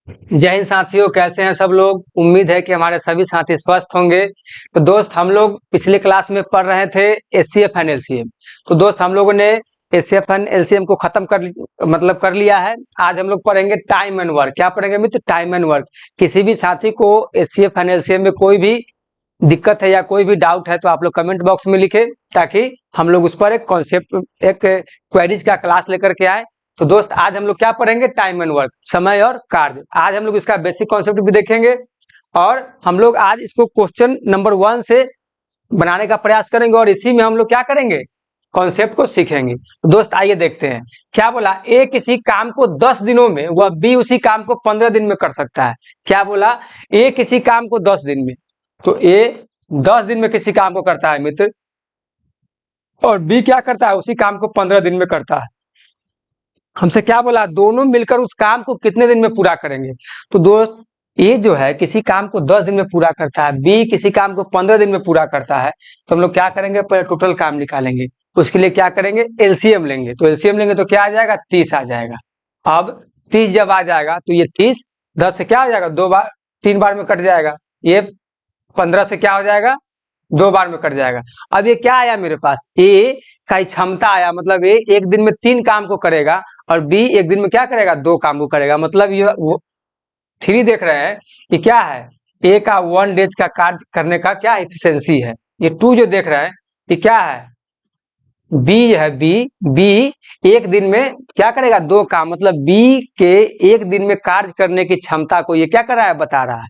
जय हिंद साथियों, कैसे हैं सब लोग। उम्मीद है कि हमारे सभी साथी स्वस्थ होंगे। तो दोस्त, हम लोग पिछले क्लास में पढ़ रहे थे एचसीएफ एंड एलसीएम। तो दोस्त, हम लोगों ने एचसीएफ एंड एलसीएम को खत्म कर लिया है। आज हम लोग पढ़ेंगे टाइम एंड वर्क। क्या पढ़ेंगे मित्र? Time and work. किसी भी साथी को एचसीएफ एंड एलसीएम में कोई भी दिक्कत है या कोई भी डाउट है तो आप लोग कमेंट बॉक्स में लिखे, ताकि हम लोग उस पर एक कॉन्सेप्ट, एक क्वेरीज का क्लास लेकर के आए। तो दोस्त, आज हम लोग क्या पढ़ेंगे? टाइम एंड वर्क, समय और कार्य। आज हम लोग इसका बेसिक कॉन्सेप्ट भी देखेंगे और हम लोग आज इसको क्वेश्चन नंबर 1 से बनाने का प्रयास करेंगे और इसी में हम लोग क्या करेंगे? कॉन्सेप्ट को सीखेंगे। तो दोस्त, आइए देखते हैं। क्या बोला? ए किसी काम को 10 दिनों में वह बी उसी काम को 15 दिन में कर सकता है। क्या बोला? ए किसी काम को 10 दिन में, तो ए 10 दिन में किसी काम को करता है मित्र, और बी क्या करता है? उसी काम को 15 दिन में करता है। हमसे क्या बोला? दोनों मिलकर उस काम को कितने दिन में पूरा करेंगे। तो दोस्त, ए जो है किसी काम को 10 दिन में पूरा करता है, बी किसी काम को 15 दिन में पूरा करता है। तो हम लोग क्या करेंगे? पहले टोटल काम निकालेंगे। उसके लिए क्या करेंगे? एलसीएम लेंगे। तो एलसीएम लेंगे तो क्या आ जाएगा? 30 आ जाएगा। अब 30 जब आ जाएगा तो ये 30 10 से क्या हो जाएगा? 2 बार, 3 बार में कट जाएगा। ये 15 से क्या हो जाएगा? 2 बार में कट जाएगा। अब ये क्या आया मेरे पास? ए का क्षमता आया, मतलब ए एक दिन में 3 काम को करेगा और बी एक दिन में क्या करेगा? 2 काम को करेगा। मतलब ये 3 देख रहे हैं कि क्या है? ए का 1 डेज का कार्य करने का क्या एफिशिएंसी है। ये 2 जो देख रहे हैं ये क्या है? बी है। बी एक दिन में क्या करेगा? 2 काम। मतलब बी के एक दिन में कार्य करने की क्षमता को ये क्या कर रहा है? बता रहा है।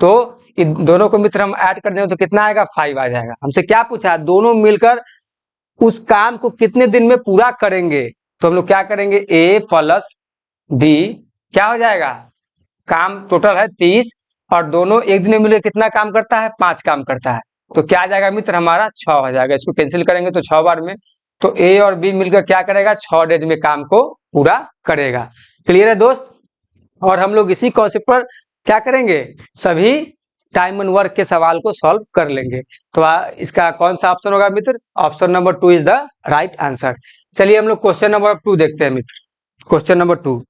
तो इन दोनों को मित्र हम ऐड कर देंगे तो कितना आएगा? 5 आ जाएगा। हमसे क्या पूछा? दोनों मिलकर उस काम को कितने दिन में पूरा करेंगे। तो हम लोग क्या करेंगे? ए प्लस बी क्या हो जाएगा? काम टोटल है 30 और दोनों एक दिन में मिलकर कितना काम करता है? 5 काम करता है। तो क्या आ जाएगा मित्र? हमारा 6 हो जाएगा। इसको कैंसिल करेंगे तो 6 बार में, तो ए और बी मिलकर क्या करेगा? 6 डेज में काम को पूरा करेगा। क्लियर है दोस्त? और हम लोग इसी कॉन्सेप्ट पर क्या करेंगे? सभी टाइम एंड वर्क के सवाल को सॉल्व कर लेंगे। तो इसका कौन सा ऑप्शन होगा मित्र? Option number 2 is the right answer. चलिए हम लोग क्वेश्चन नंबर 2 देखते हैं मित्र। क्वेश्चन नंबर 2,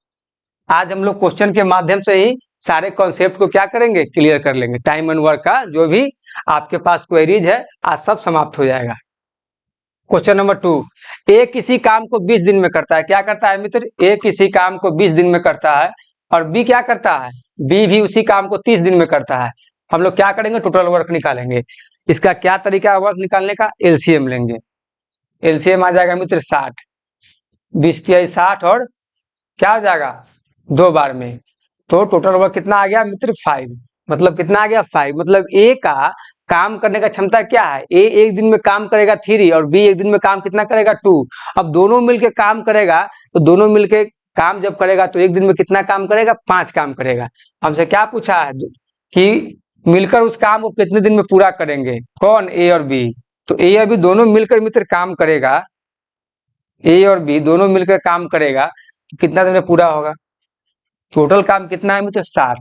आज हम लोग क्वेश्चन के माध्यम से ही सारे कॉन्सेप्ट को क्या करेंगे? क्लियर कर लेंगे। टाइम एंड वर्क का जो भी आपके पास क्वेरीज है आज सब समाप्त हो जाएगा। क्वेश्चन नंबर 2, ए किसी काम को 20 दिन में करता है। क्या करता है मित्र? ए किसी काम को 20 दिन में करता है और बी क्या करता है? बी भी उसी काम को 30 दिन में करता है। हम लोग क्या करेंगे? टोटल वर्क निकालेंगे। इसका क्या तरीका है वर्क निकालने का? एलसीएम लेंगे। एलसीएम आ जाएगा मित्र 60, 20 तिहाई 60 और क्या हो जाएगा? 2 बार में। तो टोटल वर्क कितना आ गया मित्र? 5। मतलब कितना आ गया? 5। मतलब ए का काम करने का क्षमता क्या है? ए एक दिन में काम करेगा 3 और बी एक दिन में काम कितना करेगा? 2। अब दोनों मिलके काम करेगा, तो दोनों मिलके काम जब करेगा तो एक दिन में कितना काम करेगा? 5 काम करेगा। हमसे क्या पूछा है कि मिलकर उस काम को कितने दिन में पूरा करेंगे? कौन? ए और बी। तो ए और बी दोनों मिलकर मित्र काम करेगा, ए और बी दोनों मिलकर काम करेगा तो कितना दिन में पूरा होगा? टोटल काम कितना है मित्र? 60।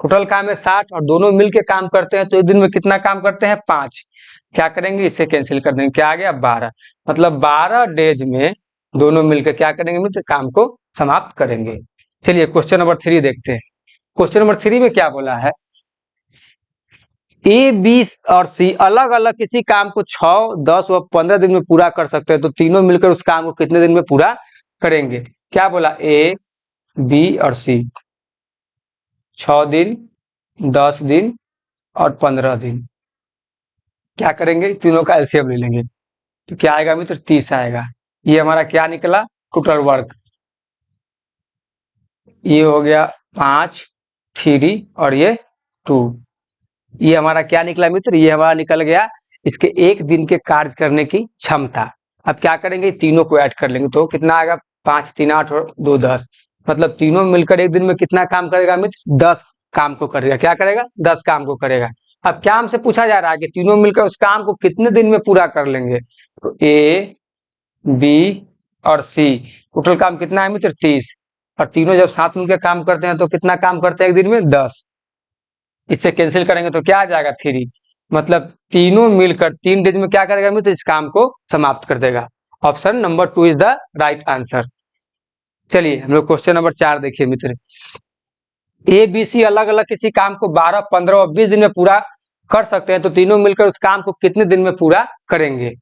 टोटल काम है 60 और दोनों मिलके काम करते हैं तो एक दिन में कितना काम करते हैं? 5। क्या करेंगे? इससे कैंसिल कर देंगे। क्या आ गया? 12। मतलब 12 डेज में दोनों मिलकर क्या करेंगे मित्र? काम को समाप्त करेंगे। चलिए क्वेश्चन नंबर 3 देखते हैं। क्वेश्चन नंबर 3 में क्या बोला है? ए, बी और सी अलग अलग किसी काम को 6, 10 व 15 दिन में पूरा कर सकते हैं, तो तीनों मिलकर उस काम को कितने दिन में पूरा करेंगे? क्या बोला? ए, बी और सी 6 दिन, 10 दिन और 15 दिन क्या करेंगे? तीनों का एलसीएम ले लेंगे। तो क्या आएगा मित्र? 30 आएगा। ये हमारा क्या निकला? Total work. ये हो गया 5, 3 और ये 2। ये हमारा क्या निकला मित्र? ये हमारा निकल गया इसके एक दिन के कार्य करने की क्षमता। अब क्या करेंगे? तीनों को ऐड कर लेंगे तो कितना आएगा? 5, 3, 8 और 2, 10। मतलब तीनों मिलकर एक दिन में कितना काम करेगा मित्र? 10 काम को करेगा। क्या करेगा? 10 काम को करेगा। अब क्या हमसे पूछा जा रहा है कि तीनों मिलकर उस काम को कितने दिन में पूरा कर लेंगे। तो ए, बी और सी टोटल काम कितना है मित्र? 30। और तीनों जब साथ मिलकर काम करते हैं तो कितना काम करते हैं एक दिन में? 10। इससे कैंसिल करेंगे तो क्या आ जाएगा? 3। मतलब तीनों मिलकर 3 डेज में क्या करेगा मित्र? इस काम को समाप्त कर देगा। Option number 2 is the right answer. चलिए हम लोग क्वेश्चन नंबर 4 देखिए मित्र। ए बी सी अलग अलग किसी काम को 12, 15 और 20 दिन में पूरा कर सकते हैं, तो तीनों मिलकर उस काम को कितने दिन में पूरा करेंगे?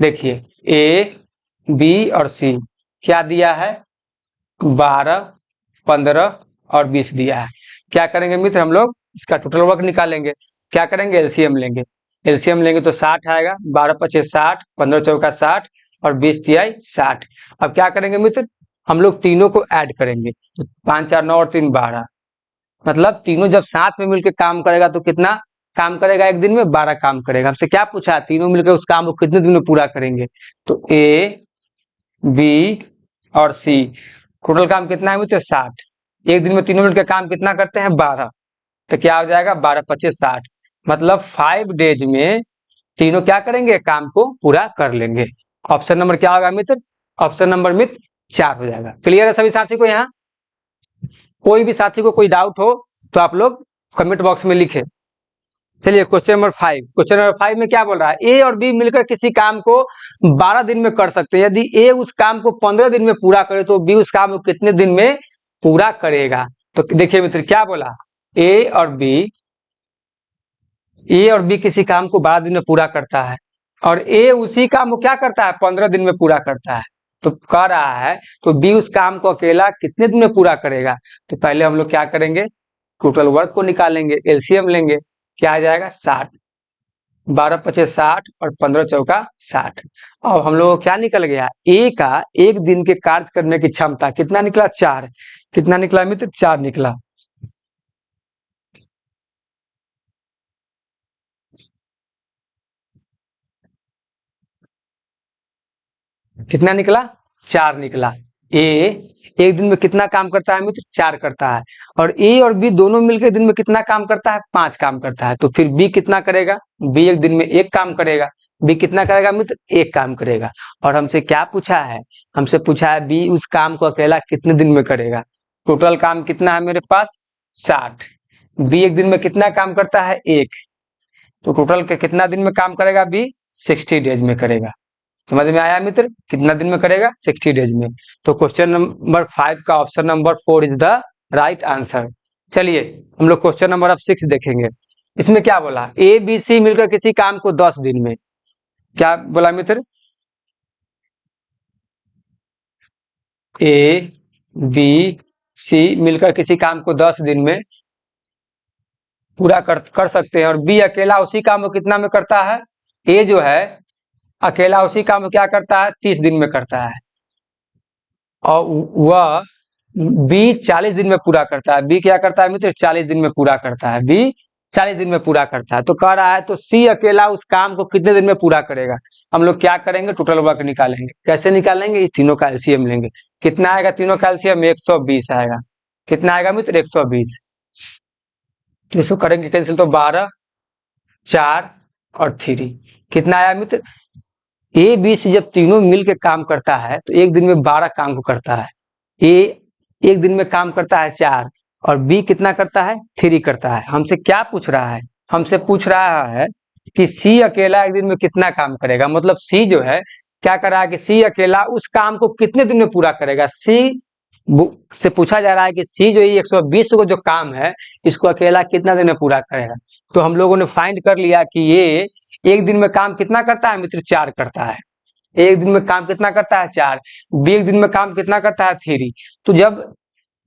देखिए, ए बी और सी क्या दिया है? 12, 15 और 20 दिया है। क्या करेंगे मित्र, हम लोग इसका टोटल वर्क निकालेंगे। क्या करेंगे? एलसीएम लेंगे। एलसीएम लेंगे तो 60 आएगा। 12 पचे 60, 15 चौका 60 और 20 तिहाई 60। अब क्या करेंगे मित्र, हम लोग तीनों को ऐड करेंगे, तो 5 4 9 और 3 12, मतलब तीनों जब साथ में मिलकर काम करेगा तो कितना काम करेगा? एक दिन में 12 काम करेगा। हमसे क्या पूछा? तीनों मिलकर उस काम को कितने दिन में पूरा करेंगे? तो ए बी और सी टोटल काम कितना है मित्र? 60। एक दिन में तीनों मिलकर काम कितना करते हैं? 12। तो क्या हो जाएगा? 12 पच्चीस 60, मतलब 5 डेज में तीनों क्या करेंगे? काम को पूरा कर लेंगे। ऑप्शन नंबर क्या होगा मित्र? ऑप्शन नंबर मित्र 4 हो जाएगा। क्लियर है सभी साथी को? यहाँ कोई भी साथी को कोई डाउट हो तो आप लोग कमेंट बॉक्स में लिखें। चलिए क्वेश्चन नंबर 5। क्वेश्चन नंबर 5 में क्या बोल रहा है? ए और बी मिलकर किसी काम को 12 दिन में कर सकते हैं। यदि ए उस काम को 15 दिन में पूरा करे तो बी उस काम को कितने दिन में पूरा करेगा? तो देखिए मित्र क्या बोला, ए और बी किसी काम को 12 दिन में पूरा करता है और ए उसी काम को क्या करता है? 15 दिन में पूरा करता है। तो कह रहा है तो बी उस काम को अकेला कितने दिन में पूरा करेगा? तो पहले हम लोग क्या करेंगे? टोटल वर्क को निकालेंगे, एलसीएम लेंगे। क्या आ जाएगा? 60। 12 पचे 60 और 15 चौका 60। अब हम लोग को क्या निकल गया? ए का एक दिन के कार्य करने की क्षमता कितना निकला? 4। कितना निकला मित्र? 4 निकला। कितना निकला? 4 निकला। ए एक दिन में कितना काम करता है मित्र? 4 करता है। और ए और बी दोनों मिलकर दिन में कितना काम करता है? 5 काम करता है। तो फिर बी कितना करेगा? बी एक दिन में 1 काम करेगा। बी कितना करेगा मित्र? 1 काम करेगा। और हमसे क्या पूछा है? हमसे पूछा है बी उस काम को अकेला कितने दिन में करेगा। टोटल काम कितना है मेरे पास? 60। बी एक दिन में कितना काम करता है? 1। तो टोटल के कितना दिन में काम करेगा बी? 60 डेज में करेगा। समझ में आया मित्र? कितना दिन में करेगा? 60 डेज में। तो क्वेश्चन नंबर 5 का option number 4 is the right answer. चलिए हम लोग क्वेश्चन नंबर अब 6 देखेंगे। इसमें क्या बोला? ए बी सी मिलकर किसी काम को 10 दिन में, क्या बोला मित्र? ए बी सी मिलकर किसी काम को 10 दिन में पूरा कर सकते हैं और बी अकेला उसी काम को कितना में करता है? ए जो है अकेला उसी काम को क्या करता है? 30 दिन में करता है और वह बी 40 दिन में पूरा करता है। बी क्या करता है मित्र? 40 दिन में पूरा करता है। बी 40 दिन में पूरा करता है। तो कह रहा है तो सी अकेला उस काम को कितने दिन में पूरा करेगा? हम लोग क्या करेंगे? टोटल वर्क निकालेंगे। कैसे निकालेंगे? ये तीनों का एलसीएम लेंगे। कितना आएगा तीनों का एलसीएम? 120 आएगा। कितना आएगा मित्र? 120। तो इसको करेंगे कैंसिल तो 12, 4 और 3 कितना आया मित्र? ए बी सी जब तीनों मिल के काम करता है तो एक दिन में 12 काम को करता है। ए एक दिन में काम करता है 4 और बी कितना करता है? 3 करता है। हमसे क्या पूछ रहा है? हमसे पूछ रहा है कि सी अकेला एक दिन में कितना काम करेगा। मतलब सी जो है क्या कर रहा है कि सी अकेला उस काम को कितने दिन में पूरा करेगा। सी से पूछा जा रहा है कि सी जो 120 को जो काम है इसको अकेला कितना दिन में पूरा करेगा। तो हम लोगों ने फाइंड कर लिया कि ये एक दिन में काम कितना करता है मित्र? 4 करता है। एक दिन में काम कितना करता है? 4। बी एक दिन में काम कितना करता है? 3। तो जब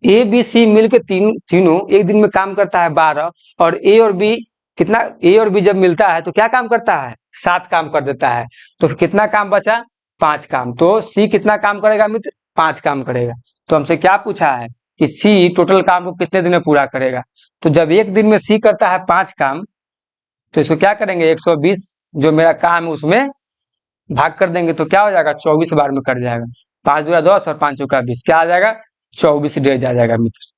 ए बी सी मिलकर तीनों एक दिन में काम करता है 12 और ए और बी कितना? ए और बी जब मिलता है तो क्या काम करता है? 7 काम कर देता है। तो कितना काम बचा? 5 काम। तो सी कितना काम करेगा मित्र? 5 काम करेगा। तो हमसे क्या पूछा है कि सी टोटल काम को कितने दिन में पूरा करेगा। तो जब एक दिन में सी करता है 5 काम तो इसको क्या करेंगे? 120 जो मेरा काम है उसमें भाग कर देंगे तो क्या हो जाएगा? 24 बार में कट जाएगा। 5 दूना 10 और 5 चौका 20 क्या आ जाएगा? 24 डेज आ जाएगा मित्र।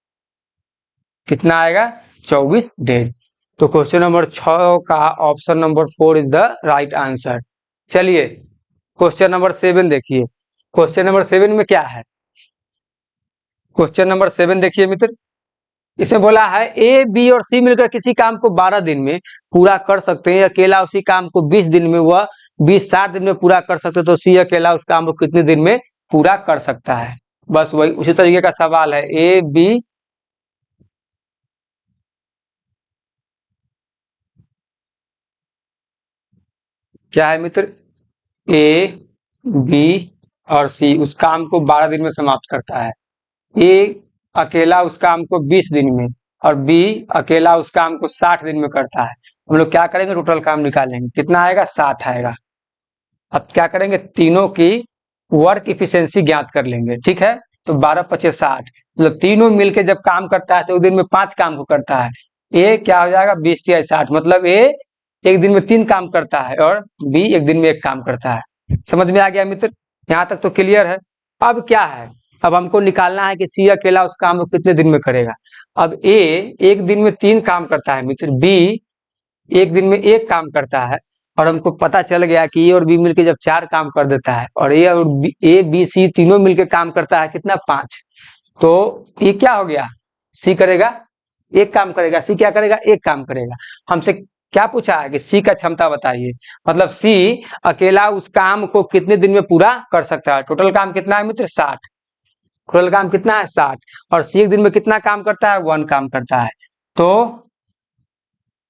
कितना आएगा? 24 डेज। तो क्वेश्चन नंबर 6 का option number 4 is the right answer. चलिए क्वेश्चन नंबर 7 देखिए। क्वेश्चन नंबर 7 में क्या है? क्वेश्चन नंबर 7 देखिए मित्र। इसे बोला है ए बी और सी मिलकर किसी काम को 12 दिन में पूरा कर सकते हैं। अकेला उसी काम को 20 दिन में वह 20-60 दिन में पूरा कर सकते हैं। तो सी अकेला उस काम को कितने दिन में पूरा कर सकता है? बस वही उसी तरीके का सवाल है। ए बी क्या है मित्र, ए बी और सी उस काम को 12 दिन में समाप्त करता है। ए अकेला उस काम को 20 दिन में और बी अकेला उस काम को 60 दिन में करता है। हम लोग क्या करेंगे, टोटल काम निकालेंगे, कितना आएगा, 60 आएगा। अब क्या करेंगे, तीनों की वर्क इफिशियंसी ज्ञात कर लेंगे, ठीक है। तो 12×5 = 60, मतलब तीनों मिलके जब काम करता है तो एक दिन में 5 काम को करता है। ए क्या हो जाएगा, 20×3 = 60, मतलब ए एक दिन में 3 काम करता है और बी एक दिन में 1 काम करता है। समझ में आ गया मित्र, यहाँ तक तो क्लियर है। अब क्या है, अब हमको निकालना है कि सी अकेला उस काम को कितने दिन में करेगा। अब ए एक दिन में 3 काम करता है मित्र, बी एक दिन में 1 काम करता है, और हमको पता चल गया कि ए और बी मिलके जब 4 काम कर देता है और ए बी सी तीनों मिलके काम करता है कितना, 5। तो ये क्या हो गया, सी करेगा 1 काम करेगा, सी क्या करेगा, 1 काम करेगा। हमसे क्या पूछा है कि सी का क्षमता बताइए, मतलब सी अकेला उस काम को कितने दिन में पूरा कर सकता है। टोटल काम कितना है मित्र, 60। टोटल काम कितना है, 60, और सी एक दिन में कितना काम करता है, 1 काम करता है। तो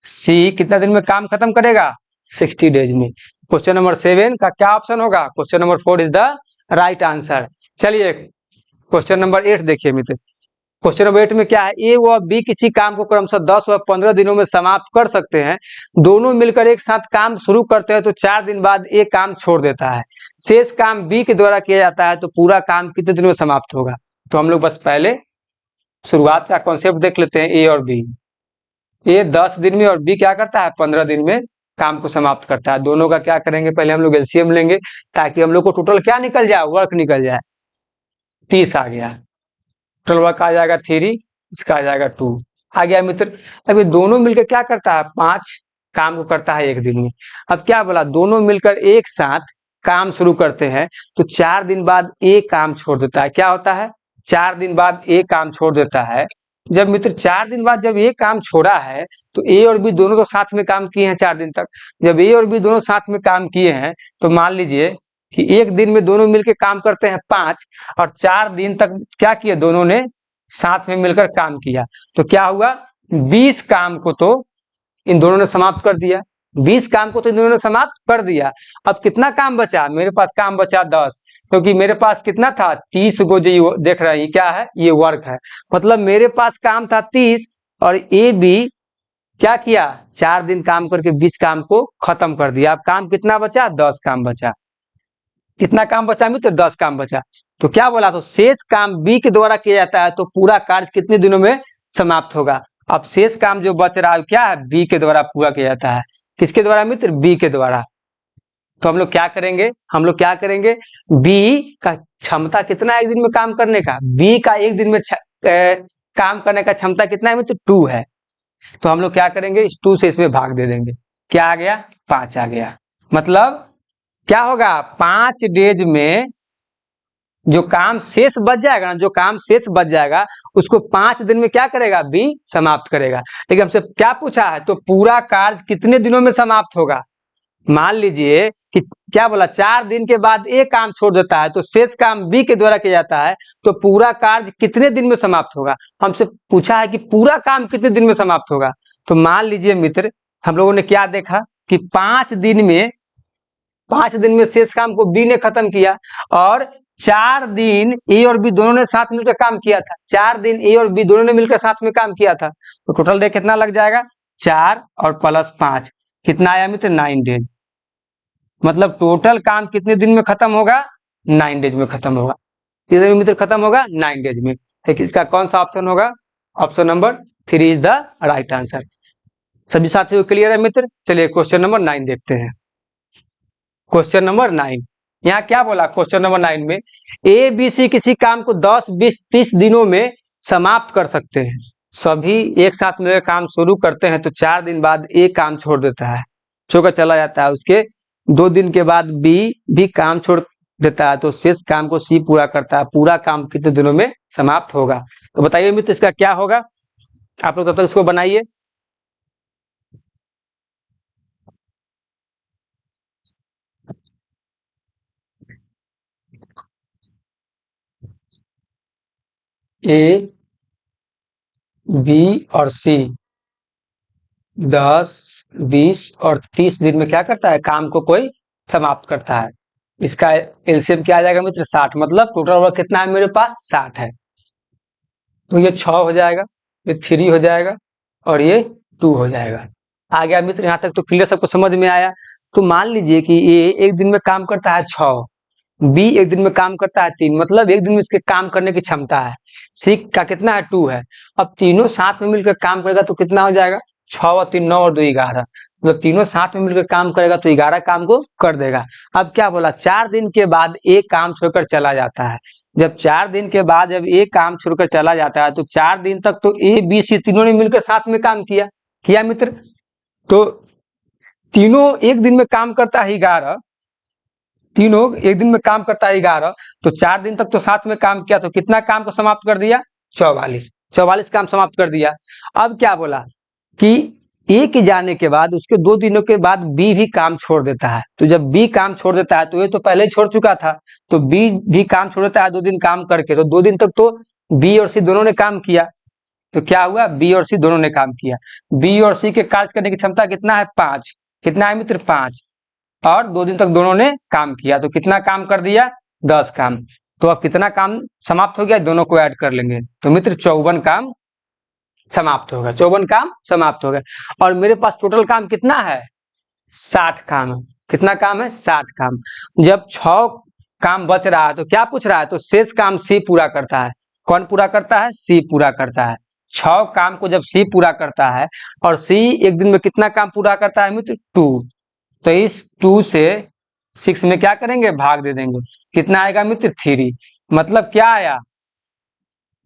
सी कितना दिन में काम खत्म करेगा, 60 डेज में। क्वेश्चन नंबर 7 का क्या ऑप्शन होगा, question number 4 is the right answer. चलिए क्वेश्चन नंबर 8 देखिए मित्र। क्वेश्चन नंबर 8 में क्या है, ए व बी किसी काम को क्रमशः 10 व 15 दिनों में समाप्त कर सकते हैं। दोनों मिलकर एक साथ काम शुरू करते हैं तो 4 दिन बाद ए काम छोड़ देता है। शेष काम बी के द्वारा किया जाता है तो पूरा काम कितने दिनों में समाप्त होगा। तो हम लोग बस पहले शुरुआत का कॉन्सेप्ट देख लेते हैं, ए और बी। ए 10 दिन में और बी क्या करता है, 15 दिन में काम को समाप्त करता है। दोनों का क्या करेंगे, पहले हम लोग एलसीएम लेंगे ताकि हम लोग को टोटल क्या निकल जाए, वर्क निकल जाए। 30 आ गया, टोटल वर्क आ जाएगा 3, इसका आ जाएगा 2, आ गया मित्र। अब ये दोनों मिलकर क्या करता है, 5 काम को करता है एक दिन में। अब क्या बोला, दोनों मिलकर एक साथ काम शुरू करते हैं तो 4 दिन बाद एक काम छोड़ देता है। क्या होता है, 4 दिन बाद एक काम छोड़ देता है। जब मित्र 4 दिन बाद जब एक काम छोड़ा है तो ए और बी दोनों तो साथ में काम किए हैं 4 दिन तक। जब ए और बी दोनों साथ में काम किए हैं तो मान लीजिए कि एक दिन में दोनों मिलकर काम करते हैं 5, और 4 दिन तक क्या किए, दोनों ने साथ में मिलकर काम किया। तो क्या हुआ, 20 काम को तो इन दोनों ने समाप्त कर दिया। 20 काम को तो इन दोनों ने समाप्त कर दिया। अब कितना काम बचा, मेरे पास काम बचा 10, क्योंकि मेरे पास कितना था, 30 को जो देख रहे हैं क्या है, ये वर्क है। मतलब मेरे पास काम था 30 और ए बी क्या किया, 4 दिन काम करके 20 काम को खत्म कर दिया। अब काम कितना बचा, 10 काम बचा। कितना काम बचा मित्र, 10 काम बचा। तो क्या बोला, तो शेष काम बी के द्वारा किया जाता है तो पूरा कार्य कितने दिनों में समाप्त होगा। अब शेष काम जो बच रहा है क्या है, बी के द्वारा पूरा किया जाता है। किसके द्वारा मित्र, बी के द्वारा। तो हम लोग क्या करेंगे, हम लोग क्या करेंगे, बी का क्षमता कितना है एक दिन में काम करने का, बी का एक दिन में काम करने का क्षमता कितना है मित्र, 2 है। तो हम लोग क्या करेंगे, इस 2 से इसमें भाग दे देंगे। क्या आ गया, 5 आ गया। मतलब क्या होगा, 5 डेज में जो काम शेष बच जाएगा ना, जो काम शेष बच जाएगा उसको 5 दिन में क्या करेगा, बी समाप्त करेगा। लेकिन हमसे क्या पूछा है, तो पूरा कार्य कितने दिनों में समाप्त होगा। मान लीजिए कि क्या बोला, 4 दिन के बाद एक काम छोड़ देता है तो शेष काम बी के द्वारा किया जाता है तो पूरा कार्य कितने दिन में समाप्त होगा। हमसे पूछा है कि पूरा काम कितने दिन में समाप्त होगा। तो मान लीजिए मित्र, हम लोगों ने क्या देखा कि 5 दिन में शेष काम को बी ने खत्म किया, और 4 दिन ए और बी दोनों ने साथ मिलकर काम किया था। 4 दिन ए और बी दोनों ने मिलकर साथ में काम किया था। तो टोटल डे कितना लग जाएगा, 4 और प्लस 5 कितना आया मित्र, 9 डेज। मतलब टोटल काम कितने दिन में खत्म होगा, 9 डेज में खत्म होगा। कितने मित्र खत्म होगा, 9 डेज में। ठीक, इसका कौन सा ऑप्शन होगा, option number 3 is the right answer. सभी साथियों को क्लियर है मित्र। चलिए क्वेश्चन नंबर 9 देखते हैं। क्वेश्चन नंबर 9, यहाँ क्या बोला क्वेश्चन नंबर 9 में, ए बी सी किसी काम को 10 20 30 दिनों में समाप्त कर सकते हैं। सभी एक साथ मिलकर काम शुरू करते हैं तो 4 दिन बाद ए काम छोड़ देता है, छोड़कर चला जाता है। उसके 2 दिन के बाद बी भी काम छोड़ देता है तो शेष काम को सी पूरा करता है। पूरा काम कितने दिनों में समाप्त होगा। तो बताइए मित्र इसका क्या होगा। आप लोग तब तक इसको बनाइए। ए बी और सी 10, 20 और 30 दिन में क्या करता है, काम को कोई समाप्त करता है। इसका एलसीएम क्या आ जाएगा मित्र, 60। मतलब टोटल वर्क कितना है मेरे पास, 60 है। तो ये 6 हो जाएगा, ये 3 हो जाएगा और ये 2 हो जाएगा। आ गया मित्र, यहाँ तक तो क्लियर, सबको समझ में आया। तो मान लीजिए कि ए एक दिन में काम करता है 6, बी एक दिन में काम करता है 3, मतलब एक दिन में इसके काम करने की क्षमता है। सी का कितना है, 2 है। अब तीनों साथ में मिलकर काम करेगा तो कितना हो जाएगा, 6 और 3 9 और 2 11। मतलब तीनों साथ में मिलकर काम करेगा तो 11 काम को कर देगा। अब क्या बोला, 4 दिन के बाद एक काम छोड़कर चला जाता है। जब 4 दिन के बाद जब एक काम छोड़कर चला जाता है तो 4 दिन तक तो ए बी सी तीनों ने मिलकर साथ में काम किया मित्र। तो तीनों एक दिन में काम करता है 11, तीनों एक दिन में काम करता है 11, तो 4 दिन तक तो साथ में काम किया, तो कितना काम को समाप्त कर दिया, 44 काम समाप्त कर दिया। अब क्या बोला कि ए के जाने के बाद उसके 2 दिनों के बाद बी भी काम छोड़ देता है। तो जब बी काम छोड़ देता है तो ये तो पहले ही छोड़ चुका था, तो बी भी काम छोड़ देता है 2 दिन काम करके, तो 2 दिन तक तो बी और सी दोनों ने काम किया। तो क्या हुआ, बी और सी दोनों ने काम किया। बी और सी के कार्य करने की क्षमता कितना है, 5। कितना है मित्र, 5। और 2 दिन तक दोनों ने काम किया, तो कितना काम कर दिया, 10 काम। तो अब कितना काम समाप्त हो गया, दोनों को ऐड कर लेंगे तो मित्र 54 काम समाप्त होगा, 54 काम समाप्त हो गए। और मेरे पास टोटल काम कितना है, 60 काम है। कितना काम है, 60 काम। जब 6 काम बच रहा है तो क्या पूछ रहा है, तो शेष काम सी पूरा करता है। कौन पूरा करता है, सी पूरा करता है। 6 काम को जब सी पूरा करता है, और सी एक दिन में कितना काम पूरा करता है मित्र, 2। तो इस 2 से 6 में क्या करेंगे, भाग दे देंगे। कितना आएगा मित्र, 3। मतलब क्या आया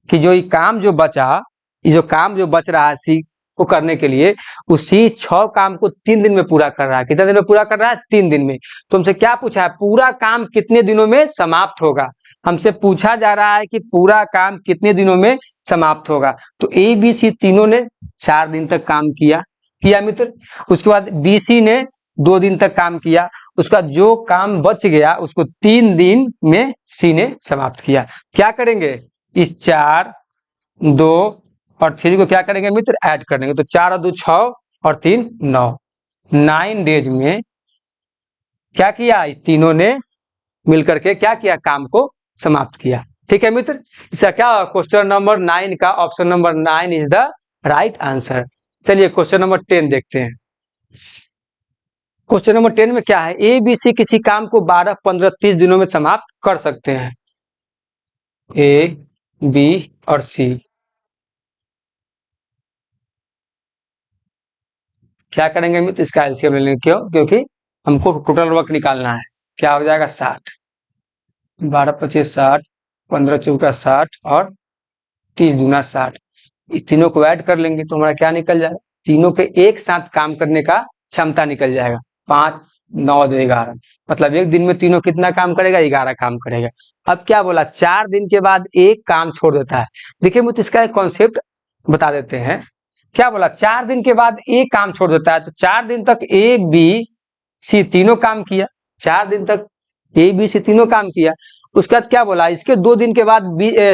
कि जो ये काम जो बचा, ये जो काम जो बच रहा है सी को करने के लिए, उसी 6 काम को 3 दिन में पूरा कर रहा है। कितने दिन में पूरा कर रहा है, 3 दिन में। तो हमसे क्या पूछा है, पूरा काम कितने दिनों में समाप्त होगा। हमसे पूछा जा रहा है कि पूरा काम कितने दिनों में समाप्त होगा। तो ए बी सी तीनों ने 4 दिन तक काम किया मित्र। उसके बाद बी सी ने 2 दिन तक काम किया। उसका जो काम बच गया उसको 3 दिन में सी ने समाप्त किया। क्या करेंगे, इस 4, 2 और 3 को क्या करेंगे मित्र, ऐड कर देंगे। तो 4 और 2 6 और 3 9, 9 डेज में क्या किया, तीनों ने मिलकर के क्या किया, काम को समाप्त किया। ठीक है मित्र, इसका क्या, क्वेश्चन नंबर 9 का option number 9 is the right answer. चलिए क्वेश्चन नंबर 10 देखते हैं। क्वेश्चन नंबर 10 में क्या है, ए बी सी किसी काम को 12, 15, 30 दिनों में समाप्त कर सकते हैं। ए बी और सी क्या करेंगे मित्र, इसका एलसीएम ले लेंगे। क्यों, क्योंकि हमको टोटल वर्क निकालना है। क्या हो जाएगा, 60, 12 25 60, 15 चौका 60 और 30 दूना 60। इस तीनों को ऐड कर लेंगे तो हमारा क्या निकल जाएगा, तीनों के एक साथ काम करने का क्षमता निकल जाएगा। 5 9 2 11, मतलब एक दिन में तीनों कितना काम करेगा, 11 काम करेगा। अब क्या बोला, 4 दिन के बाद एक काम छोड़ देता है। देखिए मुझे इसका एक कॉन्सेप्ट बता देते हैं। क्या बोला, 4 दिन के बाद एक काम छोड़ देता है, तो 4 दिन तक ए बी सी तीनों काम किया। 4 दिन तक ए बी सी तीनों काम किया। उसके बाद क्या बोला, इसके 2 दिन के बाद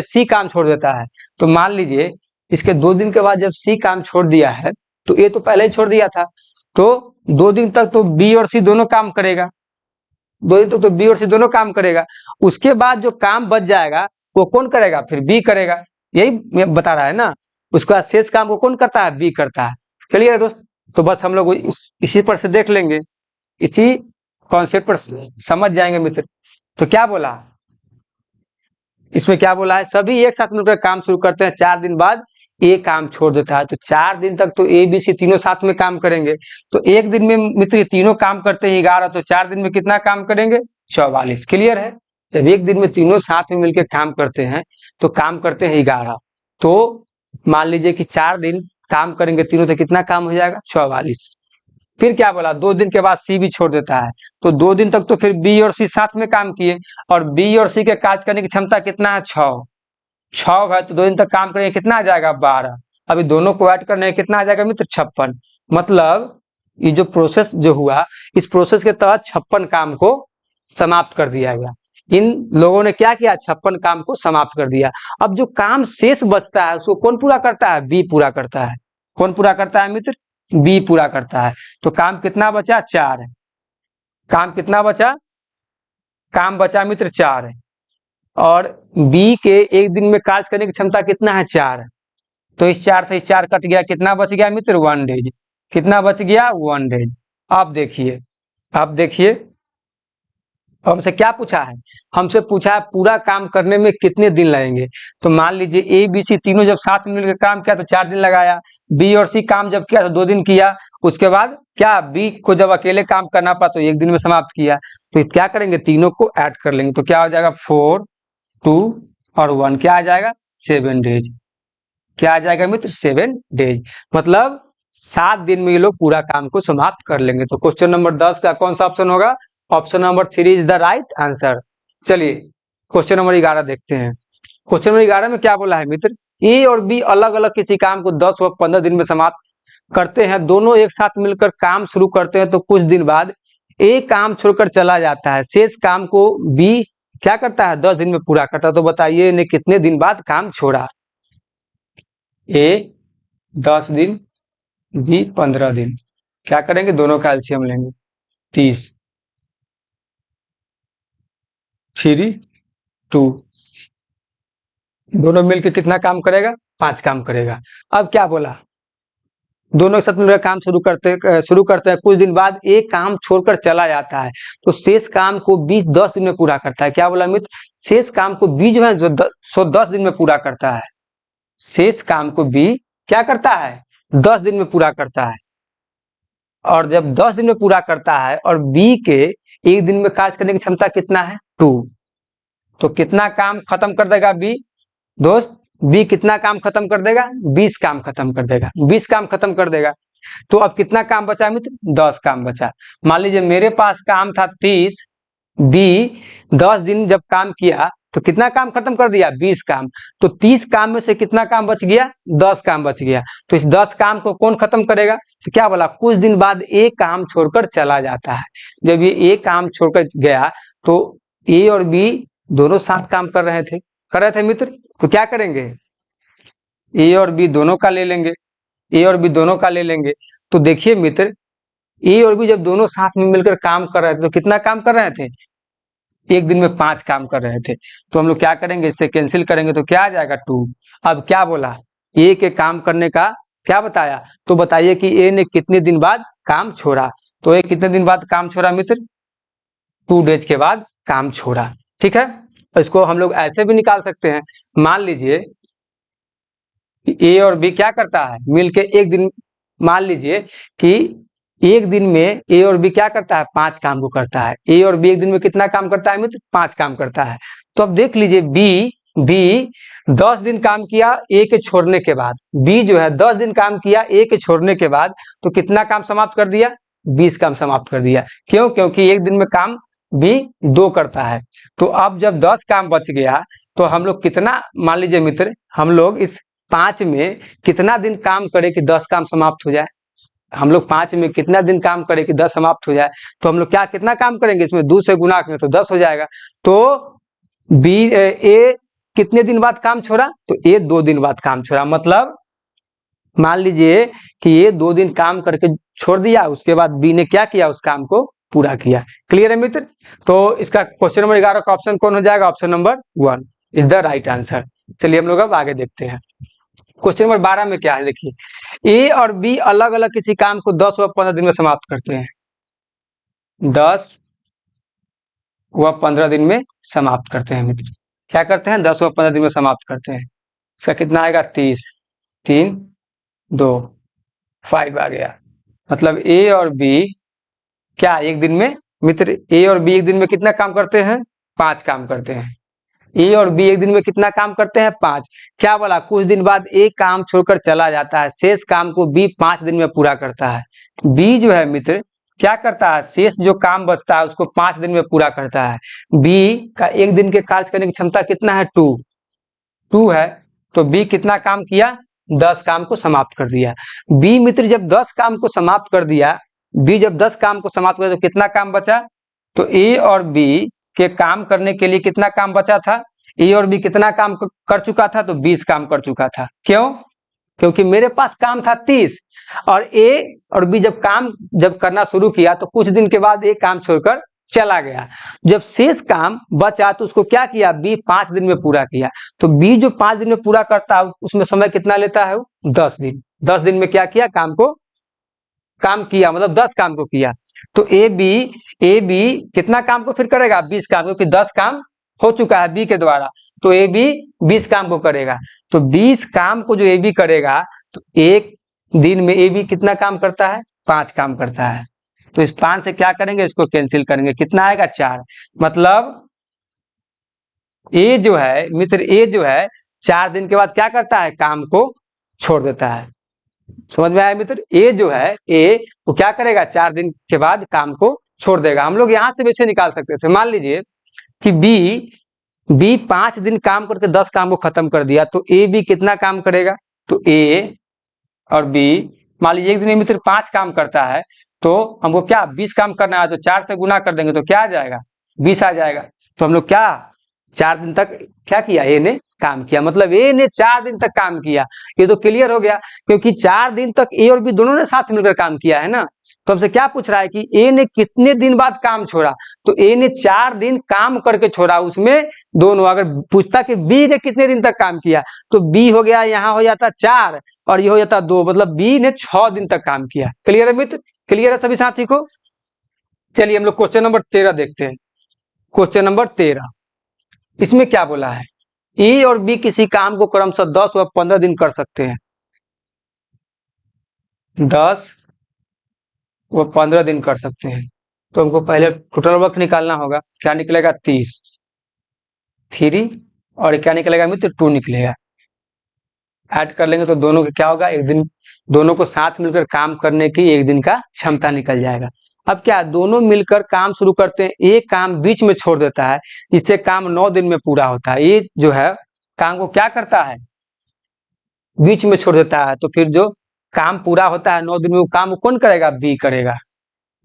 सी काम छोड़ देता है। तो मान लीजिए इसके 2 दिन के बाद जब सी काम छोड़ दिया है, तो ए तो पहले ही छोड़ दिया था, तो 2 दिन तक तो बी और सी दोनों काम करेगा। 2 दिन तक तो बी और सी दोनों काम करेगा। उसके बाद जो काम बच जाएगा वो कौन करेगा, फिर बी करेगा। यही बता रहा है ना। उसके बाद शेष काम को कौन करता है, बी करता है। क्लियर है दोस्त। तो बस हम लोग इसी पर से देख लेंगे, इसी कॉन्सेप्ट पर समझ जाएंगे मित्र। तो क्या बोला, इसमें क्या बोला है, सभी एक साथ मिलकर काम शुरू करते हैं, 4 दिन बाद ए काम छोड़ देता है। तो 4 दिन तक तो ए बी सी तीनों साथ में काम करेंगे। तो एक दिन में मित्र तीनों काम करते हैं 11, तो 4 दिन में कितना काम करेंगे, 44। क्लियर है। जब एक दिन में तीनों साथ में मिलकर काम करते हैं तो काम करते हैं 11। तो मान लीजिए कि 4 दिन काम करेंगे तीनों, तो कितना काम हो जाएगा, 44। फिर क्या बोला, 2 दिन के बाद सी भी छोड़ देता है। तो 2 दिन तक तो फिर बी और सी साथ में काम किए, और बी और सी के कार्य करने की क्षमता कितना है, 6 है। तो 2 दिन तक काम करेंगे, कितना आ जाएगा, 12। अभी दोनों को ऐड करने कितना आ जाएगा मित्र, 56। मतलब ये जो प्रोसेस जो हुआ, इस प्रोसेस के तहत 56 काम को समाप्त कर दिया गया। इन लोगों ने क्या किया, 56 काम को समाप्त कर दिया। अब जो काम शेष बचता है उसको कौन पूरा करता है, बी पूरा करता है। कौन पूरा करता है मित्र, बी पूरा करता है। तो काम कितना बचा? 4। काम कितना बचा? काम बचा मित्र 4। और बी के एक दिन में कार्य करने की क्षमता कितना है? 4। तो इस 4 से 4 कट गया, कितना बच गया मित्र? 1 डेज। कितना बच गया? 1 डेज। अब देखिए, अब देखिए हमसे क्या पूछा है? हमसे पूछा है पूरा काम करने में कितने दिन लगेंगे। तो मान लीजिए ए बी सी तीनों जब साथ में मिलकर काम किया तो 4 दिन लगाया, बी और सी काम जब किया तो 2 दिन किया, उसके बाद क्या बी को जब अकेले काम करना पड़ा तो 1 दिन में समाप्त किया। तो क्या करेंगे? तीनों को ऐड कर लेंगे, तो क्या हो जाएगा? 4, 2 और 1 क्या आ जाएगा? 7 डेज। क्या आ जाएगा मित्र? 7 डेज। मतलब 7 दिन में ये लोग पूरा काम को समाप्त कर लेंगे। तो क्वेश्चन नंबर 10 का कौन सा ऑप्शन होगा? Option number 3 is the right answer. चलिए क्वेश्चन नंबर 11 देखते हैं। क्वेश्चन नंबर 11 में क्या बोला है मित्र? ए और बी अलग अलग किसी काम को 10 व 15 दिन में समाप्त करते हैं। दोनों एक साथ मिलकर काम शुरू करते हैं तो कुछ दिन बाद ए काम छोड़कर चला जाता है। शेष काम को बी क्या करता है? 10 दिन में पूरा करता है। तो बताइए ने कितने दिन बाद काम छोड़ा? ए 10 दिन, बी 15 दिन। क्या करेंगे? दोनों का एलसीएम लेंगे। 30, 3, 2, दोनों मिलकर कितना काम करेगा? 5 काम करेगा। अब क्या बोला? दोनों के साथ मिलकर काम शुरू करते हैं, कुछ दिन बाद एक काम छोड़कर चला जाता है तो शेष काम को बी 10 दिन में पूरा करता है। क्या बोला मित्र? शेष काम को बी जो है जो 10 दिन में पूरा करता है। शेष काम को बी क्या करता है? 10 दिन में पूरा करता है। और जब 10 दिन में पूरा करता है और बी के एक दिन में कार्य करने की क्षमता कितना है? 2। तो कितना काम खत्म कर देगा बी? दोस्त बी कितना काम खत्म कर देगा? 20 काम खत्म कर देगा। 20 काम खत्म कर देगा। तो अब कितना काम बचा मित्र? 10 काम बचा। मान लीजिए मेरे पास काम था 30, बी 10 दिन जब काम किया तो कितना काम खत्म कर दिया? 20 काम। तो 30 काम में से कितना काम बच गया? 10 काम बच गया। तो इस 10 काम को कौन खत्म करेगा? तो क्या बोला? कुछ दिन बाद एक काम छोड़कर चला जाता है। जब ये एक काम छोड़कर गया तो ए और बी दोनों साथ काम कर रहे थे मित्र। तो क्या करेंगे? ए और बी दोनों का ले लेंगे। ए और बी दोनों का ले लेंगे। तो देखिए मित्र, ए और बी जब दोनों साथ में मिलकर काम कर रहे थे तो कितना काम कर रहे थे? एक दिन में 5 काम कर रहे थे। तो हम लोग क्या करेंगे? इससे कैंसिल करेंगे तो क्या आ जाएगा? 2। अब क्या बोला? ए के काम करने का क्या बताया? तो बताइए कि ए ने कितने दिन बाद काम छोड़ा। तो ए कितने दिन बाद काम छोड़ा मित्र? 2 डेज के बाद काम छोड़ा। ठीक है, इसको हम लोग ऐसे भी निकाल सकते हैं। मान लीजिए ए और बी क्या करता है? मिलके एक दिन, मान लीजिए कि एक दिन में ए और बी क्या करता है? 5 काम को करता है। ए और बी एक दिन में कितना काम करता है मित्र? 5 काम करता है। तो अब देख लीजिए बी 10 दिन काम किया ए के छोड़ने के बाद। बी जो है 10 दिन काम किया ए के छोड़ने के बाद, तो कितना काम समाप्त कर दिया? 20 काम समाप्त कर दिया। क्यों? क्योंकि एक दिन में काम बी 2 करता है। तो अब जब 10 काम बच गया तो हम लोग कितना, मान लीजिए मित्र, हम लोग इस 5 में कितना दिन काम करे कि 10 काम समाप्त हो जाए? हम लोग 5 में कितना दिन काम करें कि 10 समाप्त हो जाए? तो हम लोग क्या कितना काम करेंगे? इसमें 2 से गुना करें तो 10 हो जाएगा। तो बी ए कितने दिन बाद काम छोड़ा? तो ए 2 दिन बाद काम छोड़ा। मतलब मान लीजिए कि ये 2 दिन काम करके छोड़ दिया, उसके बाद बी ने क्या किया? उस काम को पूरा किया। क्लियर है मित्र? तो इसका क्वेश्चन नंबर 11 का ऑप्शन कौन हो जाएगा? Option number 1 is the right answer. चलिए हम लोग अब आगे देखते हैं। क्वेश्चन नंबर 12 में क्या है देखिए, ए और बी अलग अलग किसी काम को 10 व 15 दिन में समाप्त करते हैं। 10 व 15 दिन में समाप्त करते हैं मित्र। क्या करते हैं? 10 व 15 दिन में समाप्त करते हैं। इसका कितना आएगा? 30, 3, 2, 5 आ गया। मतलब ए और बी क्या एक दिन में मित्र, ए और बी एक दिन में कितना काम करते हैं? 5 काम करते हैं। ए और बी एक दिन में कितना काम करते हैं? 5। क्या बोला? कुछ दिन बाद एक काम छोड़कर चला जाता है। शेष काम को बी 5 दिन में पूरा करता है। बी जो है मित्र क्या करता है? शेष जो काम बचता है उसको 5 दिन में पूरा करता है। बी का एक दिन के कार्य करने की क्षमता कितना है? 2 है। तो बी कितना काम किया? 10 काम को समाप्त कर दिया। बी मित्र जब 10 काम को समाप्त कर दिया, बी जब 10 काम को समाप्त कर दिया तो कितना काम बचा? तो ए और बी के काम करने के लिए कितना काम बचा था? ए और बी कितना काम कर चुका था? तो 20 काम कर चुका था। क्यों? क्योंकि मेरे पास काम था 30 और ए और बी जब करना शुरू किया तो कुछ दिन के बाद ए काम छोड़कर चला गया। जब शेष काम बचा तो उसको क्या किया, बी 5 दिन में पूरा किया। तो बी जो 5 दिन में पूरा करता है उसमें समय कितना लेता है, 10 दिन। 10 दिन में क्या किया, काम किया, मतलब 10 काम को किया। तो ए बी कितना काम को फिर करेगा, 20 काम, क्योंकि 10 काम हो चुका है बी के द्वारा। तो ए बी 20 काम को करेगा। तो 20 काम को जो ए बी करेगा तो एक दिन में ए बी कितना काम करता है, 5 काम करता है। तो इस 5 से क्या करेंगे, इसको कैंसिल करेंगे, कितना आएगा, 4। मतलब ए जो है मित्र, ए जो है 4 दिन के बाद क्या करता है, काम को छोड़ देता है। समझ में आया मित्र, ए जो है ए वो क्या करेगा, 4 दिन के बाद काम को छोड़ देगा। हम लोग यहां से वैसे निकाल सकते थे, मान लीजिए कि बी 5 दिन काम करके 10 काम को खत्म कर दिया, तो ए बी कितना काम करेगा, तो ए और बी मान लीजिए एक दिन में मित्र 5 काम करता है, तो हमको क्या 20 काम करना है, तो 4 से गुना कर देंगे तो क्या आ जाएगा, 20 आ जाएगा। तो हम लोग क्या 4 दिन तक क्या किया, ए ने काम किया, मतलब ए ने 4 दिन तक काम किया। ये तो क्लियर हो गया, क्योंकि 4 दिन तक ए और बी दोनों ने साथ मिलकर काम किया है ना। तो हमसे क्या पूछ रहा है कि ए ने कितने दिन बाद काम छोड़ा, तो ए ने 4 दिन काम करके छोड़ा, उसमें दोनों। अगर पूछता कि बी ने कितने दिन तक काम किया, तो बी हो गया, यहाँ हो जाता 4 और ये हो जाता 2, मतलब बी ने 6 दिन तक काम किया। क्लियर है मित्र, क्लियर है सभी साथी को। चलिए हम लोग क्वेश्चन नंबर 13 देखते हैं। क्वेश्चन नंबर 13, इसमें क्या बोला है, ए और बी किसी काम को क्रमशः 10 व 15 दिन कर सकते हैं। 10 व 15 दिन कर सकते हैं। तो हमको पहले टोटल वर्क निकालना होगा, क्या निकलेगा, 30, 3 और क्या निकलेगा मित्र, 2 निकलेगा। ऐड कर लेंगे तो दोनों का क्या होगा, एक दिन दोनों को साथ मिलकर काम करने की एक दिन का क्षमता निकल जाएगा। अब क्या दोनों मिलकर काम शुरू करते हैं, एक काम बीच में छोड़ देता है, जिससे काम 9 दिन में पूरा होता है। ये जो है काम को क्या करता है, बीच में छोड़ देता है, तो फिर जो काम पूरा होता है 9 दिन में, वो काम कौन करेगा, बी करेगा।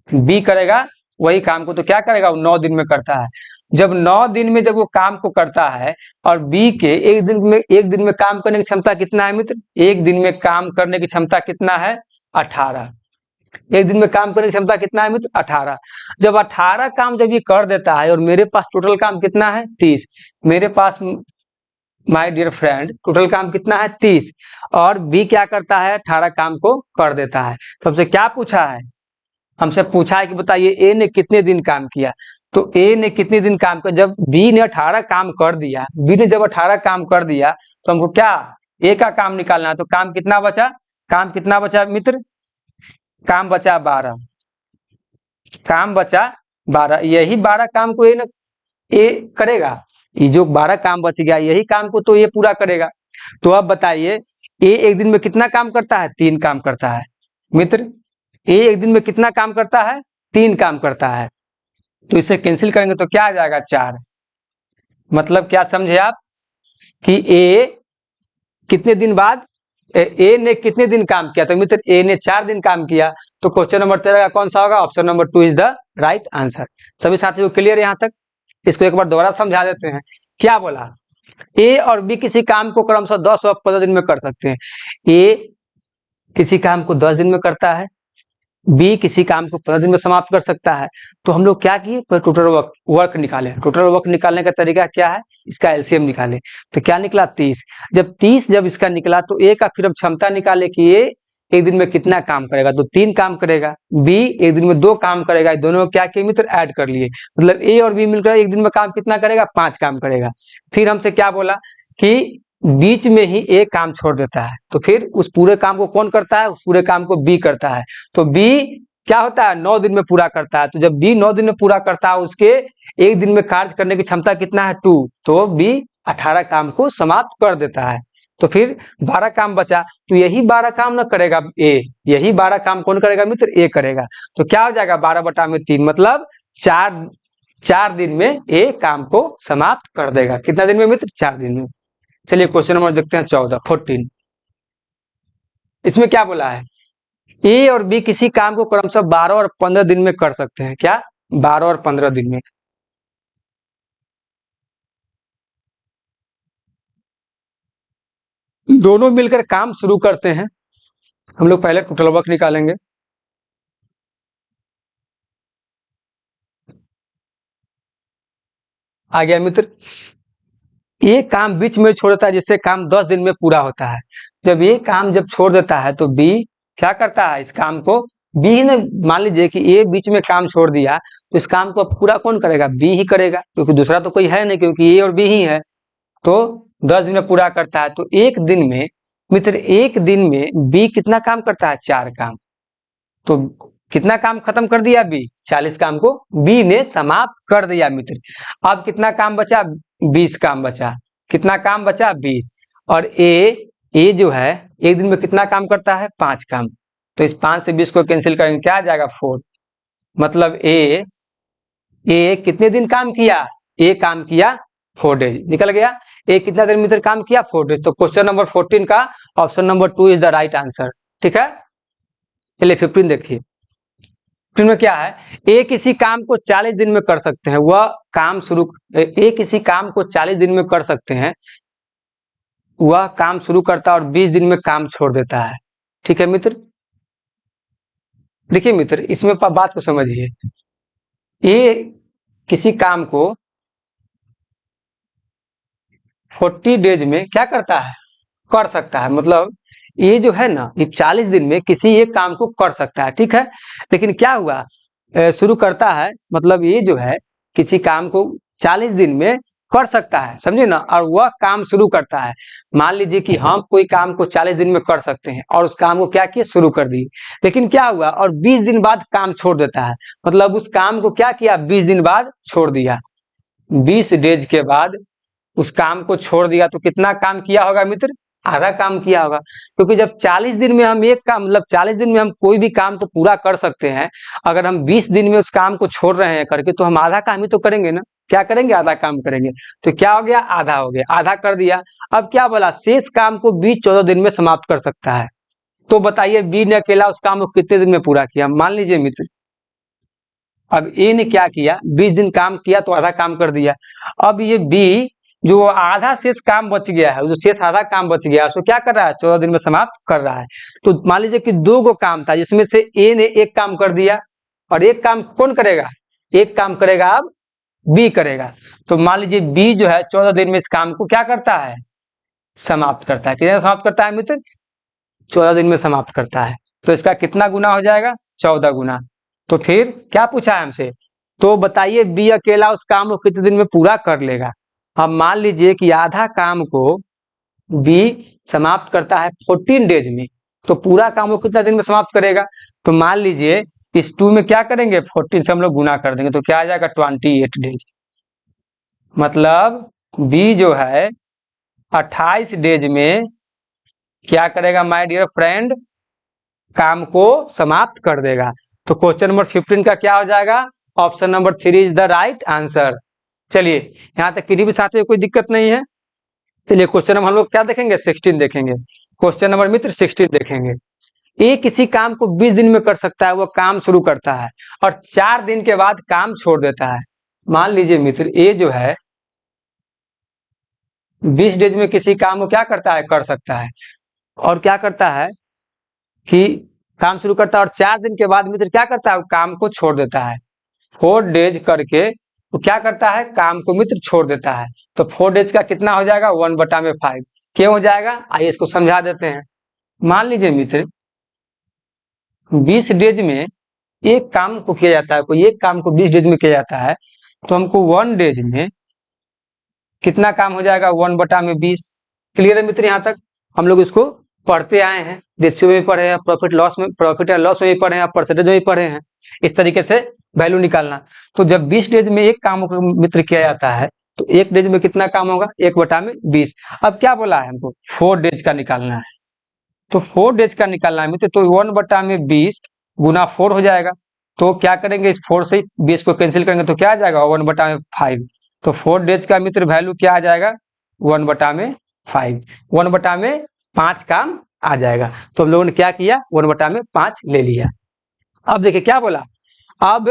बी करेगा वही काम को, तो क्या करेगा, वो 9 दिन में करता है। जब 9 दिन में जब वो काम को करता है, और बी के एक दिन में काम करने की क्षमता कितना है मित्र, एक दिन में काम करने की क्षमता कितना है, 18। एक दिन में काम करने की क्षमता कितना है मित्र, 18। जब 18 काम जब ये कर देता है, और मेरे पास टोटल काम कितना है, 30। मेरे पास माय डियर फ्रेंड टोटल काम कितना है, 30, और बी क्या करता है, 18 काम को कर देता है। तो हमसे क्या पूछा है, हमसे पूछा है कि बताइए ए ने कितने दिन काम किया। तो ए ने कितने दिन काम किया, जब बी ने 18 काम कर दिया, बी ने जब 18 काम कर दिया, तो हमको क्या ए का काम निकालना है। तो काम कितना बचा, काम कितना बचा मित्र, काम बचा 12, काम बचा 12। यही 12 काम को ए करेगा, ये जो 12 काम बच गया यही काम को तो ये पूरा करेगा। तो अब बताइए ए एक दिन में कितना काम करता है, 3 काम करता है मित्र। ए एक दिन में कितना काम करता है, 3 काम करता है। तो इसे कैंसिल करेंगे तो क्या आ जाएगा, 4। मतलब क्या समझे आप कि ए कितने दिन बाद, ए ने कितने दिन काम किया, तो मित्र ए ने 4 दिन काम किया। तो क्वेश्चन नंबर 13 का कौन सा होगा, option number 2 is the right answer. सभी साथियों को क्लियर यहाँ तक। इसको एक बार दोबारा समझा देते हैं। क्या बोला, ए और बी किसी काम को क्रमशः 10 व 15 दिन में कर सकते हैं। ए किसी काम को 10 दिन में करता है, बी किसी काम को 15 दिन में समाप्त कर सकता है। तो हम लोग क्या किए, टोटल वर्क निकाले। टोटल वर्क निकालने का तरीका क्या है, इसका एलसीएम निकाले। तो क्या निकला, 30। जब 30 जब इसका निकला तो ए का फिर अब क्षमता निकाले कि ये एक दिन में कितना काम करेगा। तो 3 काम करेगा, बी एक दिन में 2 काम करेगा। दोनों क्या किए मित्र, ऐड कर लिए। मतलब ए और बी मिलकर एक दिन में काम कितना करेगा, 5 काम करेगा। फिर हमसे क्या बोला कि बीच में ही ए काम छोड़ देता है, तो फिर उस पूरे काम को कौन करता है, उस पूरे काम को बी करता है। तो बी क्या होता है, 9 दिन में पूरा करता है। तो जब बी 9 दिन में पूरा करता है, उसके एक दिन में कार्य करने की क्षमता कितना है, 2। तो बी 18 काम को समाप्त कर देता है। तो फिर 12 काम बचा, तो यही 12 काम न करेगा ए, यही 12 काम कौन करेगा मित्र, ए करेगा। तो क्या हो जाएगा, 12/3, मतलब 4 दिन में ए काम को समाप्त कर देगा। कितना दिन में मित्र, 4 दिन में। चलिए क्वेश्चन नंबर देखते हैं 14। इसमें क्या बोला है, ए और बी किसी काम को क्रमशः 12 और 15 दिन में कर सकते हैं। क्या, 12 और 15 दिन में। दोनों मिलकर काम शुरू करते हैं। हम लोग पहले टोटल वर्क निकालेंगे। आ गया मित्र। ये काम बीच में छोड़ देता है जिससे काम 10 दिन में पूरा होता है। जब ये काम जब छोड़ देता है तो बी क्या करता है, इस काम को बी ने, मान लीजिए कि ए बीच में काम छोड़ दिया तो इस काम को पूरा कौन करेगा, बी ही करेगा, क्योंकि दूसरा तो कोई है नहीं, क्योंकि ए और बी ही है। तो 10 दिन में पूरा करता है। तो एक दिन में मित्र, एक दिन में बी कितना काम करता है, 4 काम। तो कितना काम खत्म कर दिया बी, 40 काम को बी ने समाप्त कर दिया मित्र। अब कितना काम बचा, 20 काम बचा। कितना काम बचा, 20। और ए जो है एक दिन में कितना काम करता है, 5 काम। तो इस 5 से 20 को कैंसिल करेंगे, क्या आ जाएगा, 4। मतलब ए कितने दिन काम किया, ए काम किया 4 डेज, निकल गया। ए कितना दिन मित्र काम किया, 4 डेज। तो क्वेश्चन नंबर 14 का option number 2 is the right answer. ठीक है, चलिए 15 देखिए। 15 में क्या है, ए किसी काम को 40 दिन में कर सकते हैं, वह काम शुरू, ए किसी काम को 40 दिन में कर सकते हैं, वह काम शुरू करता है और 20 दिन में काम छोड़ देता है। ठीक है मित्र, देखिए मित्र इसमें बात को समझिए। ए किसी काम को 40 डेज में क्या करता है, कर सकता है। मतलब ये जो है ना, ये 40 दिन में किसी एक काम को कर सकता है। ठीक है, लेकिन क्या हुआ, शुरू करता है, मतलब ये जो है किसी काम को 40 दिन में कर सकता है, समझे ना, और वह काम शुरू करता है। मान लीजिए कि हम कोई काम को 40 दिन में कर सकते हैं और उस काम को क्या किया, शुरू कर दिए, लेकिन क्या हुआ, और 20 दिन बाद काम छोड़ देता है। मतलब उस काम को क्या किया, 20 दिन बाद छोड़ दिया। 20 डेज के बाद उस काम को छोड़ दिया तो कितना काम किया होगा मित्र, आधा काम किया होगा। क्योंकि जब 40 दिन में हम एक काम, मतलब 40 दिन में हम कोई भी काम तो पूरा कर सकते हैं, अगर हम 20 दिन में उस काम को छोड़ रहे हैं करके, तो हम आधा काम ही तो करेंगे ना, क्या करेंगे, आधा काम करेंगे। तो क्या हो गया, आधा हो गया, आधा कर दिया। अब क्या बोला, शेष काम को बी 14 दिन में समाप्त कर सकता है। तो बताइए बी ने अकेला उस काम को कितने दिन में पूरा किया। मान लीजिए मित्र, अब ए ने क्या किया, 20 दिन काम किया तो आधा काम कर दिया। अब ये बी जो आधा शेष काम बच गया है, जो शेष आधा काम बच गया है, उसको क्या कर रहा है, 14 दिन में समाप्त कर रहा है। तो मान लीजिए कि 2 गो काम था, जिसमें से ए ने एक काम कर दिया और एक काम कौन करेगा, एक काम करेगा अब बी करेगा। तो मान लीजिए बी जो है 14 दिन में इस काम को क्या करता है, समाप्त करता है। कितने समाप्त करता है मित्र, 14 दिन में समाप्त करता है। तो इसका कितना गुना हो जाएगा, 14 गुना। तो फिर क्या पूछा है हमसे, तो बताइए बी अकेला उस काम को कितने दिन में पूरा कर लेगा। अब मान लीजिए कि आधा काम को बी समाप्त करता है 14 डेज में, तो पूरा काम वो कितना दिन में समाप्त करेगा। तो मान लीजिए इस 2 में क्या करेंगे, 14 से हम लोग गुना कर देंगे, तो क्या आ जाएगा, 28 डेज। मतलब बी जो है 28 डेज में क्या करेगा माय डियर फ्रेंड, काम को समाप्त कर देगा। तो क्वेश्चन नंबर 15 का क्या हो जाएगा, option number 3 is the right answer. चलिए यहाँ तक किसी भी साथी कोई दिक्कत नहीं है। चलिए क्वेश्चन नंबर हम लोग क्या देखेंगे, 16 देखेंगे। क्वेश्चन नंबर मित्र 16 देखेंगे। ए किसी काम को 20 दिन में कर सकता है, वो काम शुरू करता है और 4 दिन के बाद काम छोड़ देता है। मान लीजिए मित्र ए जो है 20 डेज में किसी काम को क्या करता है, कर सकता है, और क्या करता है कि काम शुरू करता है और 4 दिन के बाद मित्र क्या करता है, वो काम को छोड़ देता है। 4 डेज करके वो क्या करता है, काम को मित्र छोड़ देता है। तो 4 डेज का कितना हो जाएगा, 1/5। क्यों हो जाएगा, आइए इसको समझा देते हैं। मान लीजिए मित्र 20 डेज में एक काम को किया जाता है, कोई एक काम को 20 डेज में किया जाता है, तो हमको 1 डेज में कितना काम हो जाएगा, 1/20। क्लियर है मित्र, यहाँ तक हम लोग इसको पढ़ते आए हैं, रेशियो में पढ़े हैं, प्रॉफिट एंड लॉस में भी पढ़े हैं, परसेंटेज में भी पढ़े हैं, इस तरीके से वैल्यू निकालना। तो जब 20 डेज में एक काम को मित्र किया जाता है, तो एक डेज में कितना काम होगा, 1/20। अब क्या बोला है हमको, 4 डेज का निकालना है। तो 4 डेज का निकालना है मित्र, तो 1/20 गुना 4 हो जाएगा। तो क्या करेंगे, इस 4 से 20 को कैंसिल करेंगे तो क्या आ जाएगा, 1/5। तो 4 डेज का मित्र वैल्यू क्या आ जाएगा, 1/5। 1/5 काम आ जाएगा। तो हम लोगों ने क्या किया, 1/5 ले लिया। अब देखिए क्या बोला, अब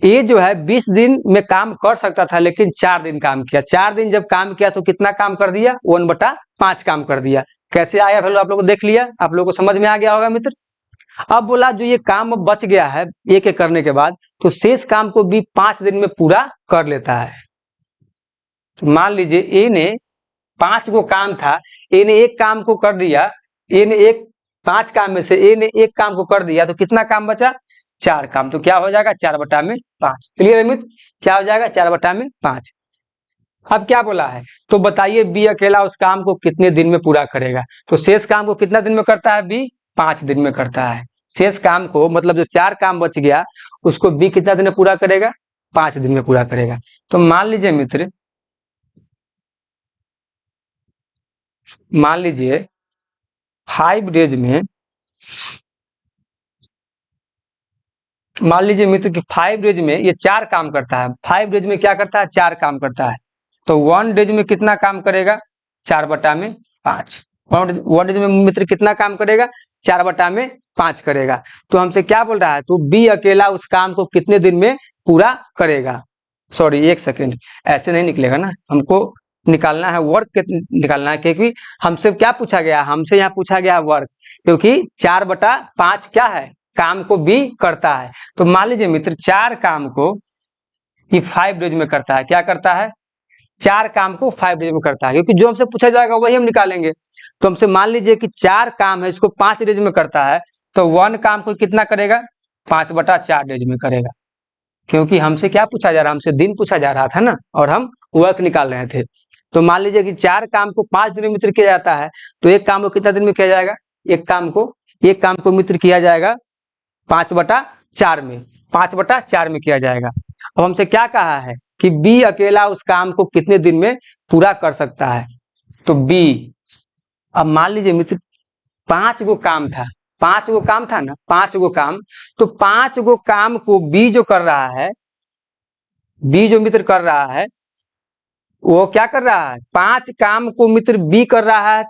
ये जो है 20 दिन में काम कर सकता था, लेकिन 4 दिन काम किया। 4 दिन जब काम किया तो कितना काम कर दिया, 1/5 काम कर दिया। कैसे आया वैल्यू आप लोगों को देख लिया, आप लोगों को समझ में आ गया होगा मित्र। अब बोला जो ये काम अब बच गया है एक एक करने के बाद, तो शेष काम को बी 5 दिन में पूरा कर लेता है। तो मान लीजिए ए ने 5 गो काम था, ए ने एक काम को कर दिया, ए ने एक 5 काम में से ए ने एक काम को कर दिया, तो कितना काम बचा? 4 काम। तो क्या हो जाएगा? 4/5। क्लियर है मित्र? क्या हो जाएगा? 4/5। अब क्या बोला है? तो बताइए बी अकेला उस काम को कितने दिन में पूरा करेगा? तो शेष काम को कितना दिन में करता है बी? 5 दिन में करता है। शेष काम को मतलब जो 4 काम बच गया उसको बी कितना दिन में पूरा करेगा? 5 दिन में पूरा करेगा। तो मान लीजिए मित्र, मान लीजिए 5 डेज में, मान लीजिए मित्र कि 5 डेज में ये 4 काम करता है। 5 डेज में क्या करता है? 4 काम करता है। तो 1 डेज में कितना काम करेगा? 4/5। 1 डेज में मित्र कितना काम करेगा? 4/5 करेगा। तो हमसे क्या बोल रहा है? तो बी अकेला उस काम को कितने दिन में पूरा करेगा? सॉरी, एक सेकेंड, ऐसे नहीं निकलेगा ना, हमको निकालना है वर्क निकालना है, क्योंकि हमसे क्या पूछा गया? हमसे यहाँ पूछा गया वर्क, क्योंकि 4/5 क्या है? काम को बी करता है। तो मान लीजिए मित्र 4 काम को ये 5 डेज में करता है। क्या करता है? 4 काम को 5 डेज में करता है, क्योंकि जो हमसे पूछा जाएगा वही हम निकालेंगे। तो हमसे मान लीजिए कि 4 काम है, इसको 5 डेज में करता है, तो 1 काम को कितना करेगा? 5/4 डेज में करेगा, क्योंकि हमसे क्या पूछा जा रहा? हमसे दिन पूछा जा रहा था ना, और हम वर्क निकाल रहे थे। तो मान लीजिए कि 4 काम को 5 दिन में मित्र किया जाता है, तो एक काम को कितना दिन में किया जाएगा? एक काम को मित्र किया जाएगा 5/4 में, 5/4 में किया जाएगा। अब हमसे क्या कहा है कि बी अकेला उस काम को कितने दिन में पूरा कर सकता है? तो बी, अब मान लीजिए मित्र 5 गो काम था, 5 गो काम था ना, 5 गो काम, तो 5 गो काम को बी जो कर रहा है, बी जो मित्र कर रहा है, वो क्या कर रहा है? 5 काम को मित्र बी कर रहा है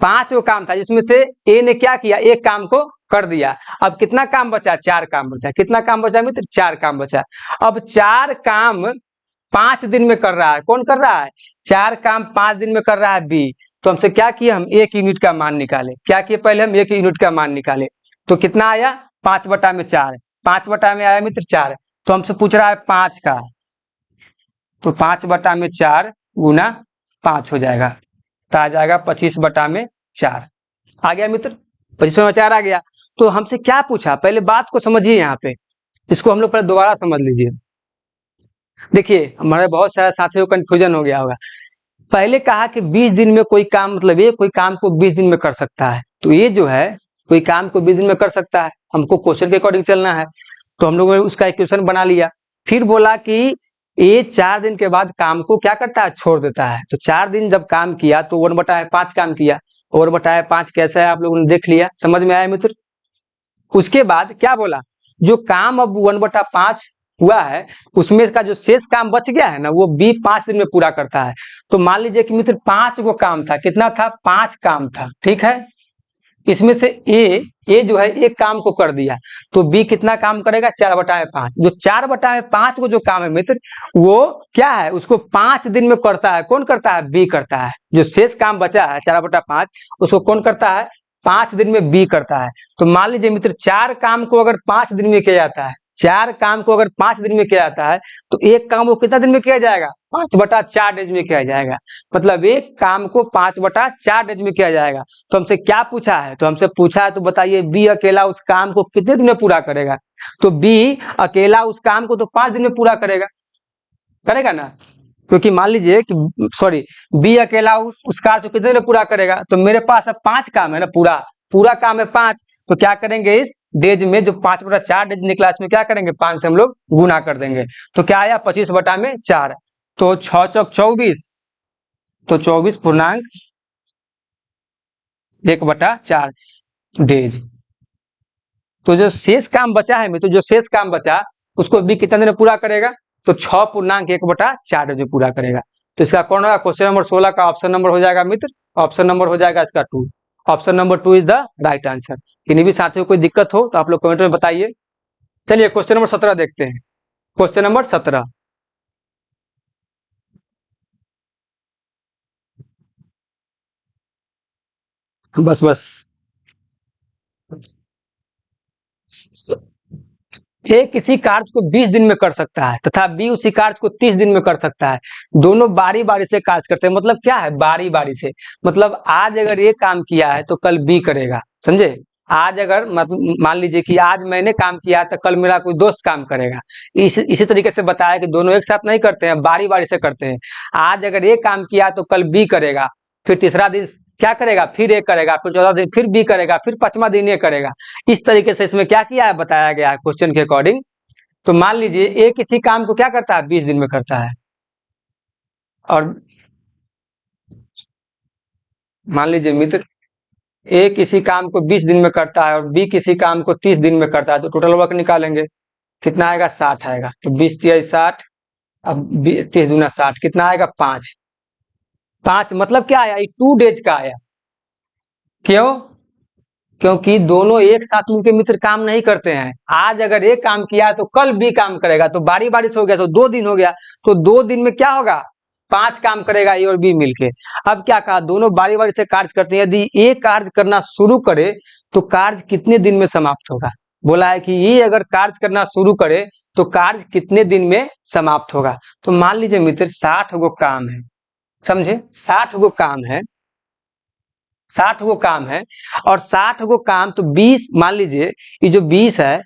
5 गो काम था, जिसमें से ए ने क्या किया? एक काम को कर दिया। अब कितना काम बचा? 4 काम बचा। कितना काम बचा मित्र? 4 काम बचा। अब 4 काम 5 दिन में कर रहा है, कौन कर रहा है? 4 काम 5 दिन में कर रहा है बी। तो हमसे क्या किया? हम 1 यूनिट का मान निकाले। क्या किए? पहले हम 1 यूनिट का मान निकाले। तो कितना आया? 5/4। 5 में आया मित्र 4। तो हमसे पूछ रहा है 5 का, तो 5/4 गुना 5 हो जाएगा, तो आ जाएगा 25/4। आ गया मित्र? 25/4 आ गया। तो हमसे क्या पूछा? पहले बात को समझिए, यहाँ पे इसको हम लोग पहले दोबारा समझ लीजिए। देखिए हमारे बहुत सारे साथियों को कंफ्यूजन हो गया होगा। पहले कहा कि 20 दिन में कोई काम, मतलब ये कोई काम को 20 दिन में कर सकता है। तो ये जो है कोई काम को 20 दिन में कर सकता है, हमको क्वेश्चन के अकॉर्डिंग चलना है। तो हम लोगों ने उसका इक्वेशन बना लिया। फिर बोला कि ये 4 दिन के बाद काम को क्या करता है? छोड़ देता है। तो 4 दिन जब काम किया तो 1/5 काम किया। 1/5 कैसा है आप लोगों ने देख लिया, समझ में आया मित्र? उसके बाद क्या बोला? जो काम अब 1/5 हुआ है, उसमें का जो शेष काम बच गया है ना, वो बी 5 दिन में पूरा करता है। तो मान लीजिए कि मित्र 5 गो काम था। कितना था? 5 काम था, ठीक है। इसमें से ए जो है एक काम को कर दिया, तो बी कितना काम करेगा? 4/5। जो 4/5 को जो काम है मित्र, वो क्या है? उसको 5 दिन में करता है। कौन करता है? बी करता है। जो शेष काम बचा है 4/5, उसको कौन करता है? 5 दिन में बी करता है। तो मान लीजिए मित्र 4 काम को अगर 5 दिन में किया जाता है, 4 काम को अगर 5 दिन में किया जाता है, तो एक काम को कितना दिन में किया जाएगा? 5/4 डेज में किया जाएगा। मतलब एक काम को 5/4 डेज में किया जाएगा। तो हमसे क्या पूछा है? तो हमसे पूछा है, तो बताइए बी अकेला उस काम को कितने दिन में पूरा करेगा? तो बी अकेला उस काम को तो 5 दिन में पूरा करेगा, करेगा ना? क्योंकि मान लीजिए कि सॉरी, बी अकेला उस कार्य को कितने में पूरा करेगा? तो मेरे पास अब 5 काम है ना, पूरा काम है 5। तो क्या करेंगे? इस डेज में जो 5/4 डेज निकला, इसमें क्या करेंगे? 5 से हम लोग गुना कर देंगे। तो क्या आया? 25/4। तो 6 चौक 24, तो 24.1/4 डेज। तो जो शेष काम बचा है मित्र, जो शेष काम बचा उसको बी कितने दिन में पूरा करेगा? तो 6.1/4 डेज में पूरा करेगा। तो इसका कौन होगा? क्वेश्चन नंबर 16 का ऑप्शन नंबर हो जाएगा मित्र, ऑप्शन नंबर हो जाएगा इसका 2। Option number 2 is the right answer. किन्हीं भी साथियों को कोई दिक्कत हो तो आप लोग कमेंट में बताइए। चलिए क्वेश्चन नंबर 17 देखते हैं। क्वेश्चन नंबर 17, बस बस। ए किसी कार्य को 20 दिन में कर सकता है तथा बी उसी कार्य को 30 दिन में कर सकता है। दोनों बारी बारी से कार्य करते हैं। मतलब क्या है बारी बारी से? मतलब आज अगर ये काम किया है तो कल बी करेगा, समझे? आज अगर मान लीजिए कि आज मैंने काम किया तो कल मेरा कोई दोस्त काम करेगा। इसी तरीके से बताया कि दोनों एक साथ नहीं करते हैं, बारी बारी से करते हैं। आज अगर ये काम किया तो कल बी करेगा, फिर तीसरा दिन क्या करेगा, फिर ए करेगा, फिर चौथा दिन फिर बी करेगा, फिर पांचवा दिन ए करेगा। इस तरीके से इसमें क्या किया है बताया गया है क्वेश्चन के अकॉर्डिंग। तो मान लीजिए ए किसी काम को क्या करता है 20 दिन में करता है, और मान लीजिए मित्र ए किसी काम को 20 दिन में करता है और बी किसी काम को 30 दिन में करता है। तो टोटल वर्क निकालेंगे, कितना आएगा 60 आएगा। तो 20 तिया 60, अब 30 दूना 60, कितना आएगा 5। 5 मतलब क्या आया, 2 डेज का आया। क्यों? क्योंकि दोनों एक साथ मिलकर मित्र काम नहीं करते हैं। आज अगर एक काम किया तो कल भी काम करेगा, तो बारी बारी से हो गया, तो 2 दिन हो गया। तो 2 दिन में क्या होगा, 5 काम करेगा ए और बी मिलके। अब क्या कहा, दोनों बारी बारी से कार्य करते हैं। यदि ए कार्य करना शुरू करे तो कार्य कितने दिन में समाप्त होगा? बोला है कि ये अगर कार्य करना शुरू करे तो कार्य कितने दिन में समाप्त होगा। तो मान लीजिए मित्र 60 गो काम है, समझे? 60 गो काम है, 60 गो काम है, और 60 गो काम तो 20, मान लीजिए ये जो 20 है,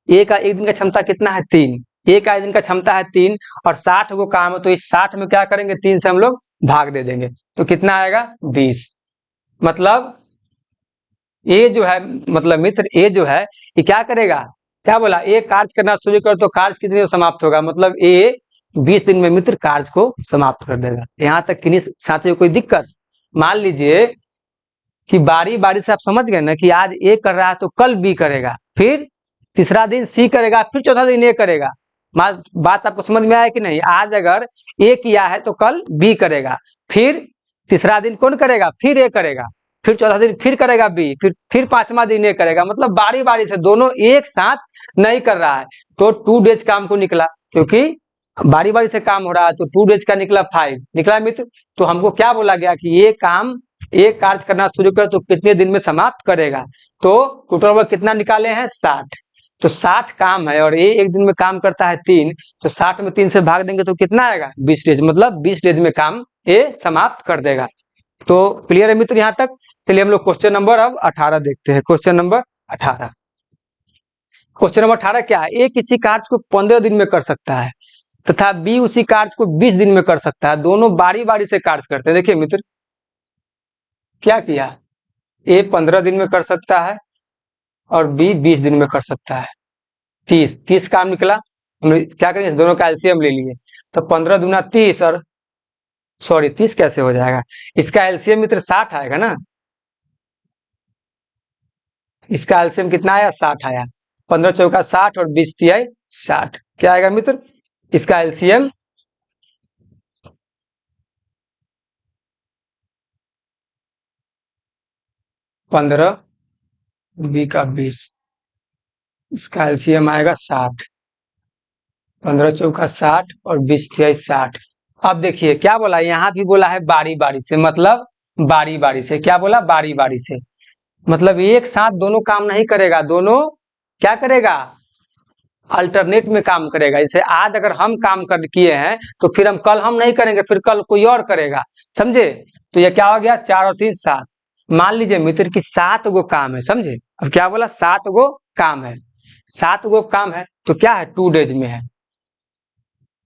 ए का एक दिन का क्षमता कितना है 3, ए का एक दिन का क्षमता है 3, और 60 गो काम है, तो इस 60 में क्या करेंगे 3 से हम लोग भाग दे देंगे, तो कितना आएगा 20। मतलब ए जो है, मतलब मित्र ए जो है ये क्या करेगा, क्या बोला, ए कार्य करना शुरू कर तो कार्य कितने में समाप्त होगा, मतलब ए 20 दिन में मित्र कार्य को समाप्त कर देगा। यहाँ तक किन्हीं साथियों कोई दिक्कत? मान लीजिए कि बारी बारी से आप समझ गए ना कि आज ए कर रहा है तो कल बी करेगा, फिर तीसरा दिन सी करेगा, फिर चौथा दिन ए करेगा। बात आपको समझ में आया कि नहीं? आज अगर ए किया है तो कल बी करेगा, फिर तीसरा दिन कौन करेगा, फिर ए करेगा, फिर चौथा दिन फिर करेगा बी, फिर पांचवा दिन ए करेगा। मतलब बारी बारी से दोनों एक साथ नहीं कर रहा है। तो 2 डेज काम को निकला, क्योंकि बारी बारी से काम हो रहा है, तो 2 डेज का निकला 5 निकला मित्र। तो हमको क्या बोला गया कि ये काम एक कार्य करना शुरू कर तो कितने दिन में समाप्त करेगा। तो टोटल वर्क कितना निकाले हैं 60। तो 60 काम है और ये एक दिन में काम करता है 3, तो 60 में 3 से भाग देंगे तो कितना आएगा 20 डेज। मतलब 20 डेज में काम ये समाप्त कर देगा। तो क्लियर है मित्र यहाँ तक? चलिए हम लोग क्वेश्चन नंबर अब 18 देखते हैं। क्वेश्चन नंबर 18, क्वेश्चन नंबर 18 क्या है, ए किसी कार्य को 15 दिन में कर सकता है तथा बी उसी कार्य को 20 दिन में कर सकता है। दोनों बारी बारी से कार्य करते हैं। देखिए मित्र क्या किया, ए 15 दिन में कर सकता है और बी 20 दिन में कर सकता है। 30 काम निकला। हम क्या करेंगे, दोनों का एलसीएम ले लिए, तो 15 दूना 30, और सॉरी 30 कैसे हो जाएगा, इसका एलसीएम मित्र 60 आएगा ना। इसका एलसीएम कितना आया 60 आया। 15 चौका 60 और 20 तिहाई 60, क्या आएगा मित्र इसका एलसीएम 15, बी का 20, इसका एलसीएम आएगा 60। 15 चौका 60 और 20 तिहाई 60। अब देखिए क्या बोला, यहाँ भी बोला है बारी बारी से, मतलब बारी बारी से, क्या बोला बारी बारी से, मतलब एक साथ दोनों काम नहीं करेगा, दोनों क्या करेगा अल्टरनेट में काम करेगा। जैसे आज अगर हम काम कर किए हैं तो फिर कल हम नहीं करेंगे, फिर कल कोई और करेगा, समझे? तो ये क्या हो गया 4 और 3 7। मान लीजिए मित्र की 7 गो काम है, समझे? अब क्या बोला 7 गो काम है, 7 गो काम है, तो क्या है 2 डेज में है।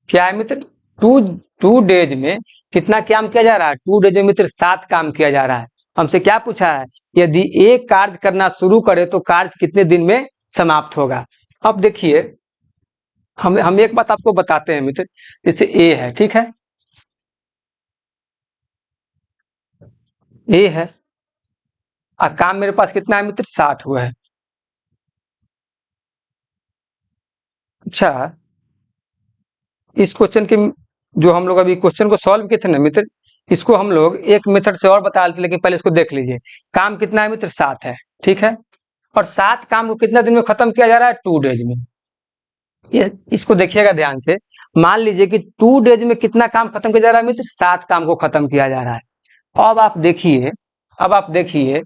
क्या है मित्र, टू डेज में कितना काम किया जा रहा है, 2 डेज में मित्र 7 काम किया जा रहा है। हमसे क्या पूछा है, यदि एक कार्य करना शुरू करे तो कार्य कितने दिन में समाप्त होगा। अब देखिए हम एक बात आपको बताते हैं मित्र, जैसे ए है, ठीक है, ए है, और काम मेरे पास कितना है मित्र 60 हुआ है। अच्छा, इस क्वेश्चन के जो हम लोग अभी क्वेश्चन को सॉल्व किए थे ना मित्र, इसको हम लोग एक मेथड से और बता लेते, लेकिन पहले इसको देख लीजिए। काम कितना है मित्र 7 है, ठीक है, और 7 काम को कितना दिन में खत्म किया जा रहा है 2 डेज में। ये इसको देखिएगा ध्यान से, मान लीजिए कि 2 डेज में कितना काम खत्म किया जा रहा है मित्र 7 काम को खत्म किया जा रहा है। अब आप देखिए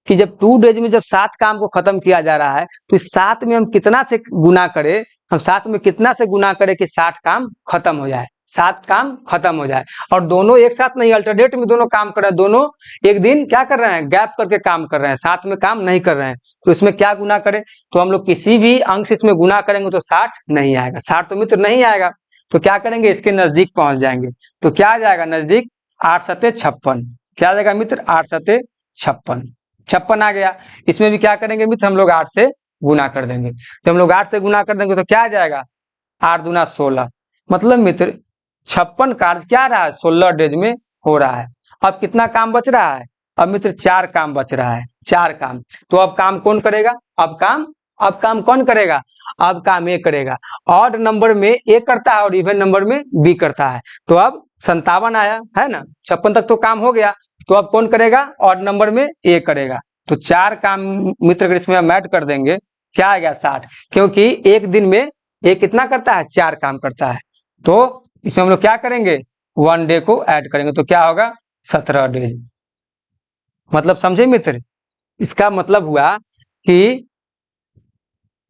कि जब 2 डेज में जब 7 काम को खत्म किया जा रहा है तो इस 7 में हम कितना से गुना करें, हम 7 में कितना से गुना करें कि 60 काम खत्म हो जाए, 7 काम खत्म हो जाए। और दोनों एक साथ नहीं, अल्टरनेट में दोनों काम कर रहे हैं, दोनों एक दिन क्या कर रहे हैं, गैप करके काम कर रहे हैं, साथ में काम नहीं कर रहे हैं। तो इसमें क्या गुना करें, तो हम लोग किसी भी अंक से इसमें गुना करेंगे तो 60 नहीं आएगा, 60 तो मित्र नहीं आएगा। तो क्या करेंगे, इसके नजदीक पहुंच जाएंगे। तो क्या आ जाएगा नजदीक, 8 सत्ते 56। क्या आ जाएगा मित्र, 8 सत्ते 56, 56 आ गया। इसमें भी क्या करेंगे मित्र, हम लोग 8 से गुना कर देंगे। तो हम लोग 8 से गुना कर देंगे तो क्या आ जाएगा, 8 दूना 16। मतलब मित्र 56 कार्य क्या रहा है, 16 डेज में हो रहा है। अब कितना काम बच रहा है, अब मित्र 4 काम बच रहा है, 4 काम। तो अब काम कौन करेगा, अब काम कौन करेगा, अब काम ए करेगा। ऑड नंबर में ए करता है और इवन नंबर में बी करता है। तो अब 57 आया है ना, 56 तक तो काम हो गया। तो अब कौन करेगा, ऑड नंबर में ए करेगा। तो 4 काम मित्र अगर इसमें हम ऐड कर देंगे क्या आ गया, 60। क्योंकि एक दिन में ए कितना करता है, 4 काम करता है। तो इसमें हम लोग क्या करेंगे, 1 डे को ऐड करेंगे तो क्या होगा, 17 डेज। मतलब समझे मित्र, इसका मतलब हुआ कि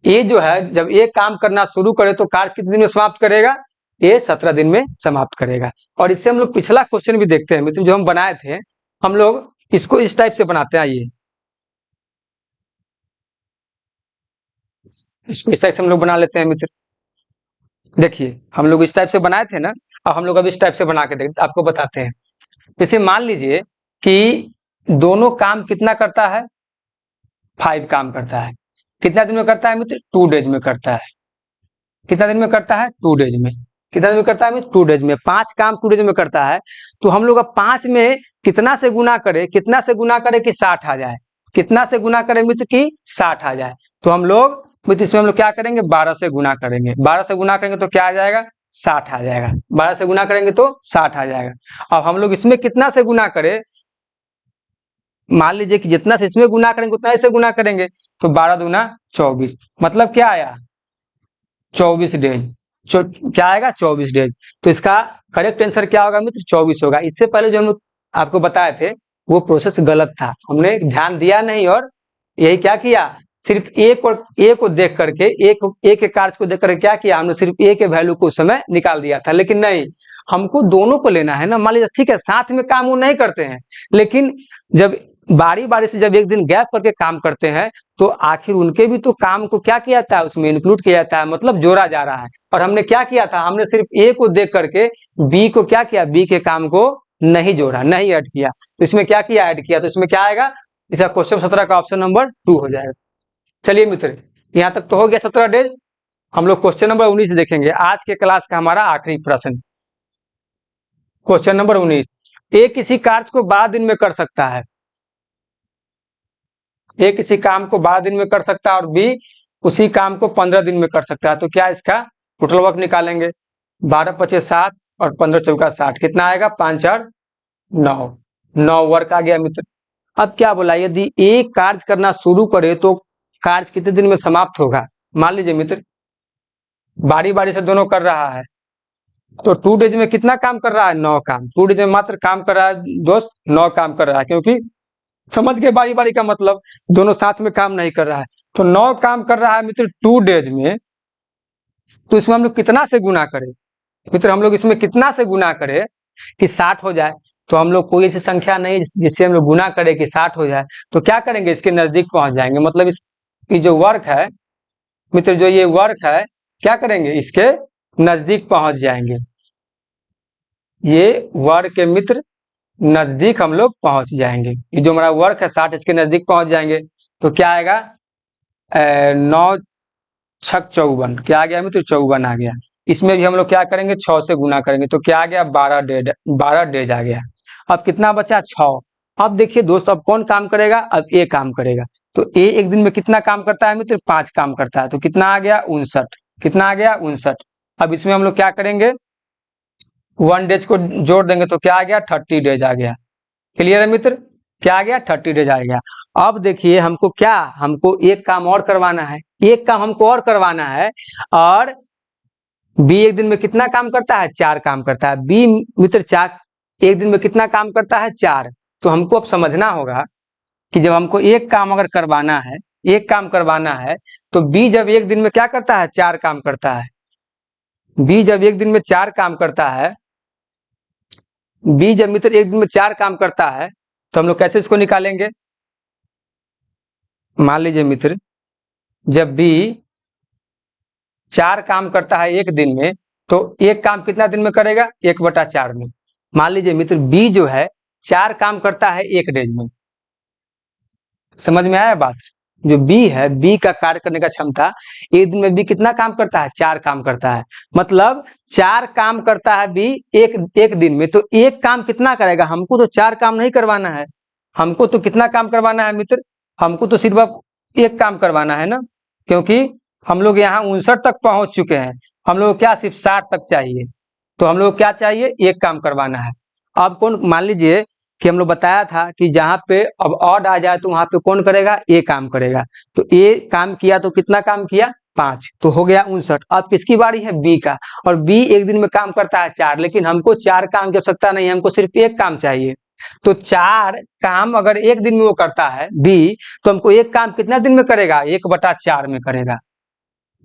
ये जो है जब ये काम करना शुरू करे तो कार्य कितने दिन में समाप्त करेगा, ये 17 दिन में समाप्त करेगा। और इससे हम लोग पिछला क्वेश्चन भी देखते हैं मित्र, जो हम बनाए थे, हम लोग इसको इस टाइप से बनाते हैं। ये इसको इस टाइप से हम लोग बना लेते हैं मित्र। देखिए हम लोग इस टाइप से बनाए थे ना, अब हम लोग अब इस टाइप से बना के देखते, आपको बताते हैं। जैसे मान लीजिए कि दोनों काम कितना करता है, 5 काम करता है। कितना दिन में करता है मित्र, 2 डेज में करता है। कितना दिन में करता है, 2 डेज में। कितना दिन में करता है मित्र, 2 डेज में। 5 काम 2 डेज में करता है। तो हम लोग अब 5 में कितना से गुना करें, कितना से गुना करें कि 60 आ जाए, कितना से गुना करें मित्र की 60 आ जाए। तो हम लोग मित्र इसमें हम लोग क्या करेंगे, 12 से गुना करेंगे। 12 से गुना करेंगे तो क्या आ जाएगा, 60 आ जाएगा। 12 से गुना करेंगे तो 60 आ जाएगा। अब हम लोग इसमें कितना से गुना करें, मान लीजिए कि जितना से इसमें गुना करेंगे उतना ऐसे गुना करेंगे। तो 12 दूना 24, मतलब क्या आया, 24 डेज। क्या आएगा, 24 डेज। तो इसका करेक्ट आंसर क्या होगा मित्र, 24 होगा। इससे पहले जो हम लोग आपको बताए थे वो प्रोसेस गलत था, हमने ध्यान दिया नहीं और यही क्या किया, सिर्फ एक और ए को देख करके, एक के कार्य को देख करके क्या किया, हमने सिर्फ ए के वैल्यू को उस समय निकाल दिया था। लेकिन नहीं, हमको दोनों को लेना है ना। मान लीजिए ठीक है साथ में काम वो नहीं करते हैं, लेकिन जब बारी बारी से जब एक दिन गैप करके काम करते हैं तो आखिर उनके भी तो काम को क्या किया जाता है, उसमें इंक्लूड किया जाता है, मतलब जोड़ा जा रहा है। और हमने क्या किया था, हमने सिर्फ ए को देख करके बी को क्या किया, बी के काम को नहीं जोड़ा, नहीं ऐड किया। तो इसमें क्या किया, ऐड किया। तो इसमें क्या आएगा, इसका क्वेश्चन 17 का ऑप्शन नंबर 2 हो जाएगा। चलिए मित्र यहाँ तक तो हो गया 17 डेज। हम लोग क्वेश्चन नंबर 19 देखेंगे, आज के क्लास का हमारा आखिरी प्रश्न। क्वेश्चन नंबर 19, ए किसी कार्य को 12 दिन में कर सकता है, ए किसी काम को 12 दिन में कर सकता है और बी उसी काम को 15 दिन में कर सकता है। तो क्या इसका टोटल वर्क निकालेंगे, 12 पचे 7 और 15 चौका 60, कितना आएगा, 5 4 9, 9 वर्क आ गया मित्र। अब क्या बोला, यदि एक कार्य करना शुरू करे तो कार्य कितने दिन में समाप्त होगा। मान लीजिए मित्र बारी बारी से दोनों कर रहा है, तो 2 डेज में कितना काम कर रहा है, 9 काम। 2 डेज में मात्र काम कर रहा है दोस्त, 9 काम कर रहा है। क्योंकि समझ के बारी बारी का मतलब दोनों साथ में काम नहीं कर रहा है। तो 9 काम कर रहा है मित्र 2 डेज में। तो इसमें हम लोग कितना से गुना करें मित्र, हम लोग इसमें कितना से गुना करें कि 60 हो जाए। तो हम लोग कोई ऐसी संख्या नहीं जिससे हम लोग गुना करें कि 60 हो जाए। तो क्या करेंगे, इसके नजदीक पहुंच जाएंगे। मतलब इसकी जो वर्क है मित्र, जो ये वर्क है, क्या करेंगे, इसके नजदीक पहुंच जाएंगे। ये वर्क के मित्र नजदीक हम लोग पहुंच जाएंगे। ये जो हमारा वर्क है 60, इसके नजदीक पहुंच जाएंगे। तो क्या आएगा, 9 छक 54, क्या आ गया मित्र, 54 आ गया। इसमें भी हम लोग क्या करेंगे, 6 से गुना करेंगे। तो क्या आ गया, 12 डेज आ गया। अब कितना बचा, 6। अब देखिए दोस्त, अब कौन काम करेगा, अब ए काम करेगा। तो ए एक दिन में कितना काम करता है मित्र, 5 काम करता है। तो कितना आ गया, 59, कितना आ गया, 59। अब इसमें हम लोग क्या करेंगे, 1 डेज को जोड़ देंगे तो क्या आ गया, 30 डेज आ गया। क्लियर है मित्र, क्या आ गया, 30 डेज आ गया। अब देखिए हमको क्या, हमको एक काम और करवाना है, एक काम हमको और करवाना है। और बी एक दिन में कितना काम करता है, 4 काम करता है। बी मित्र 4 एक दिन में कितना काम करता है, 4। तो हमको अब समझना होगा कि जब हमको एक काम अगर करवाना है, एक काम करवाना है, तो बी जब एक दिन में क्या करता है, 4 काम करता है। बी जब एक दिन में 4 काम करता है, बी जब मित्र एक दिन में 4 काम करता है, तो हम लोग कैसे इसको निकालेंगे। मान लीजिए मित्र, जब बी 4 काम करता है एक दिन में, तो एक काम कितना दिन में करेगा, 1/4 में। मान लीजिए मित्र बी जो है 4 काम करता है एक डेज में। समझ में आया बात। जो बी है, बी का कार्य करने का क्षमता एक दिन में बी कितना काम करता है, 4 काम करता है। मतलब 4 काम करता है बी एक दिन में, तो एक काम कितना करेगा, हमको तो 4 काम नहीं करवाना है, हमको तो कितना काम करवाना है मित्र, हमको तो सिर्फ अब एक काम करवाना है ना, क्योंकि हम लोग यहाँ 59 तक पहुंच चुके हैं, हम लोग क्या सिर्फ 60 तक चाहिए। तो हम लोग क्या चाहिए, एक काम करवाना है। अब कौन, मान लीजिए कि हम लोग बताया था कि जहाँ पे अब ऑड आ जाए तो वहां पे कौन करेगा, ए काम करेगा। तो ए काम किया तो कितना काम किया, 5, तो हो गया 59। अब किसकी बारी है, बी का। और बी एक दिन में काम करता है 4, लेकिन हमको 4 काम की आवश्यकता नहीं है, हमको सिर्फ एक काम चाहिए। तो 4 काम अगर एक दिन में वो करता है बी, तो हमको एक काम कितना दिन में करेगा, 1/4 में करेगा,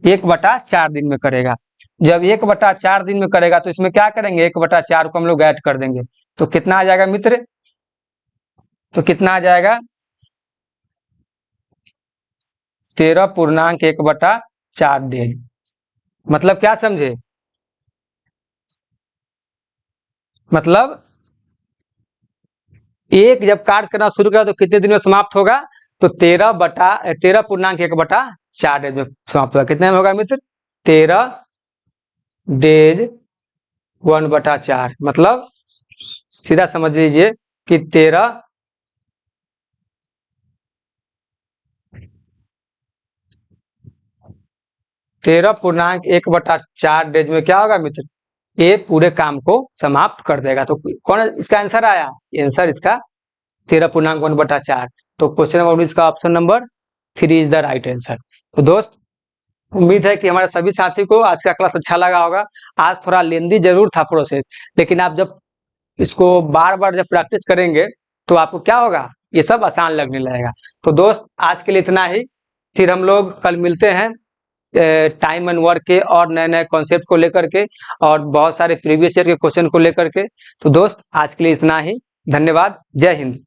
1/4 दिन में करेगा। जब 1/4 दिन में करेगा तो इसमें क्या करेंगे, 1/4 को हम लोग ऐड कर देंगे, तो कितना आ जाएगा मित्र, तो कितना आ जाएगा, 13.1/4 डेज। मतलब क्या समझे, मतलब एक जब कार्य करना शुरू करा तो कितने दिन में समाप्त होगा, तो 13.1/4 डेज में समाप्त होगा। कितने में होगा मित्र, 13 डेज 1/4। मतलब सीधा समझ लीजिए कि 13.1/4 डेज में क्या होगा मित्र, ये पूरे काम को समाप्त कर देगा। तो कौन इसका आंसर आया, आंसर इसका 13.1/4। तो क्वेश्चन नंबर इसका option number 3 is the right answer. तो दोस्त, उम्मीद है कि हमारे सभी साथी को आज का क्लास अच्छा लगा होगा। आज थोड़ा लेंदी जरूर था प्रोसेस, लेकिन आप जब इसको बार बार जब प्रैक्टिस करेंगे तो आपको क्या होगा, ये सब आसान लगने लगेगा। तो दोस्त, आज के लिए इतना ही, फिर हम लोग कल मिलते हैं टाइम एंड वर्क के और नए नए कॉन्सेप्ट को लेकर के, और बहुत सारे प्रीवियस ईयर के क्वेश्चन को लेकर के। तो दोस्त, आज के लिए इतना ही, धन्यवाद, जय हिंद।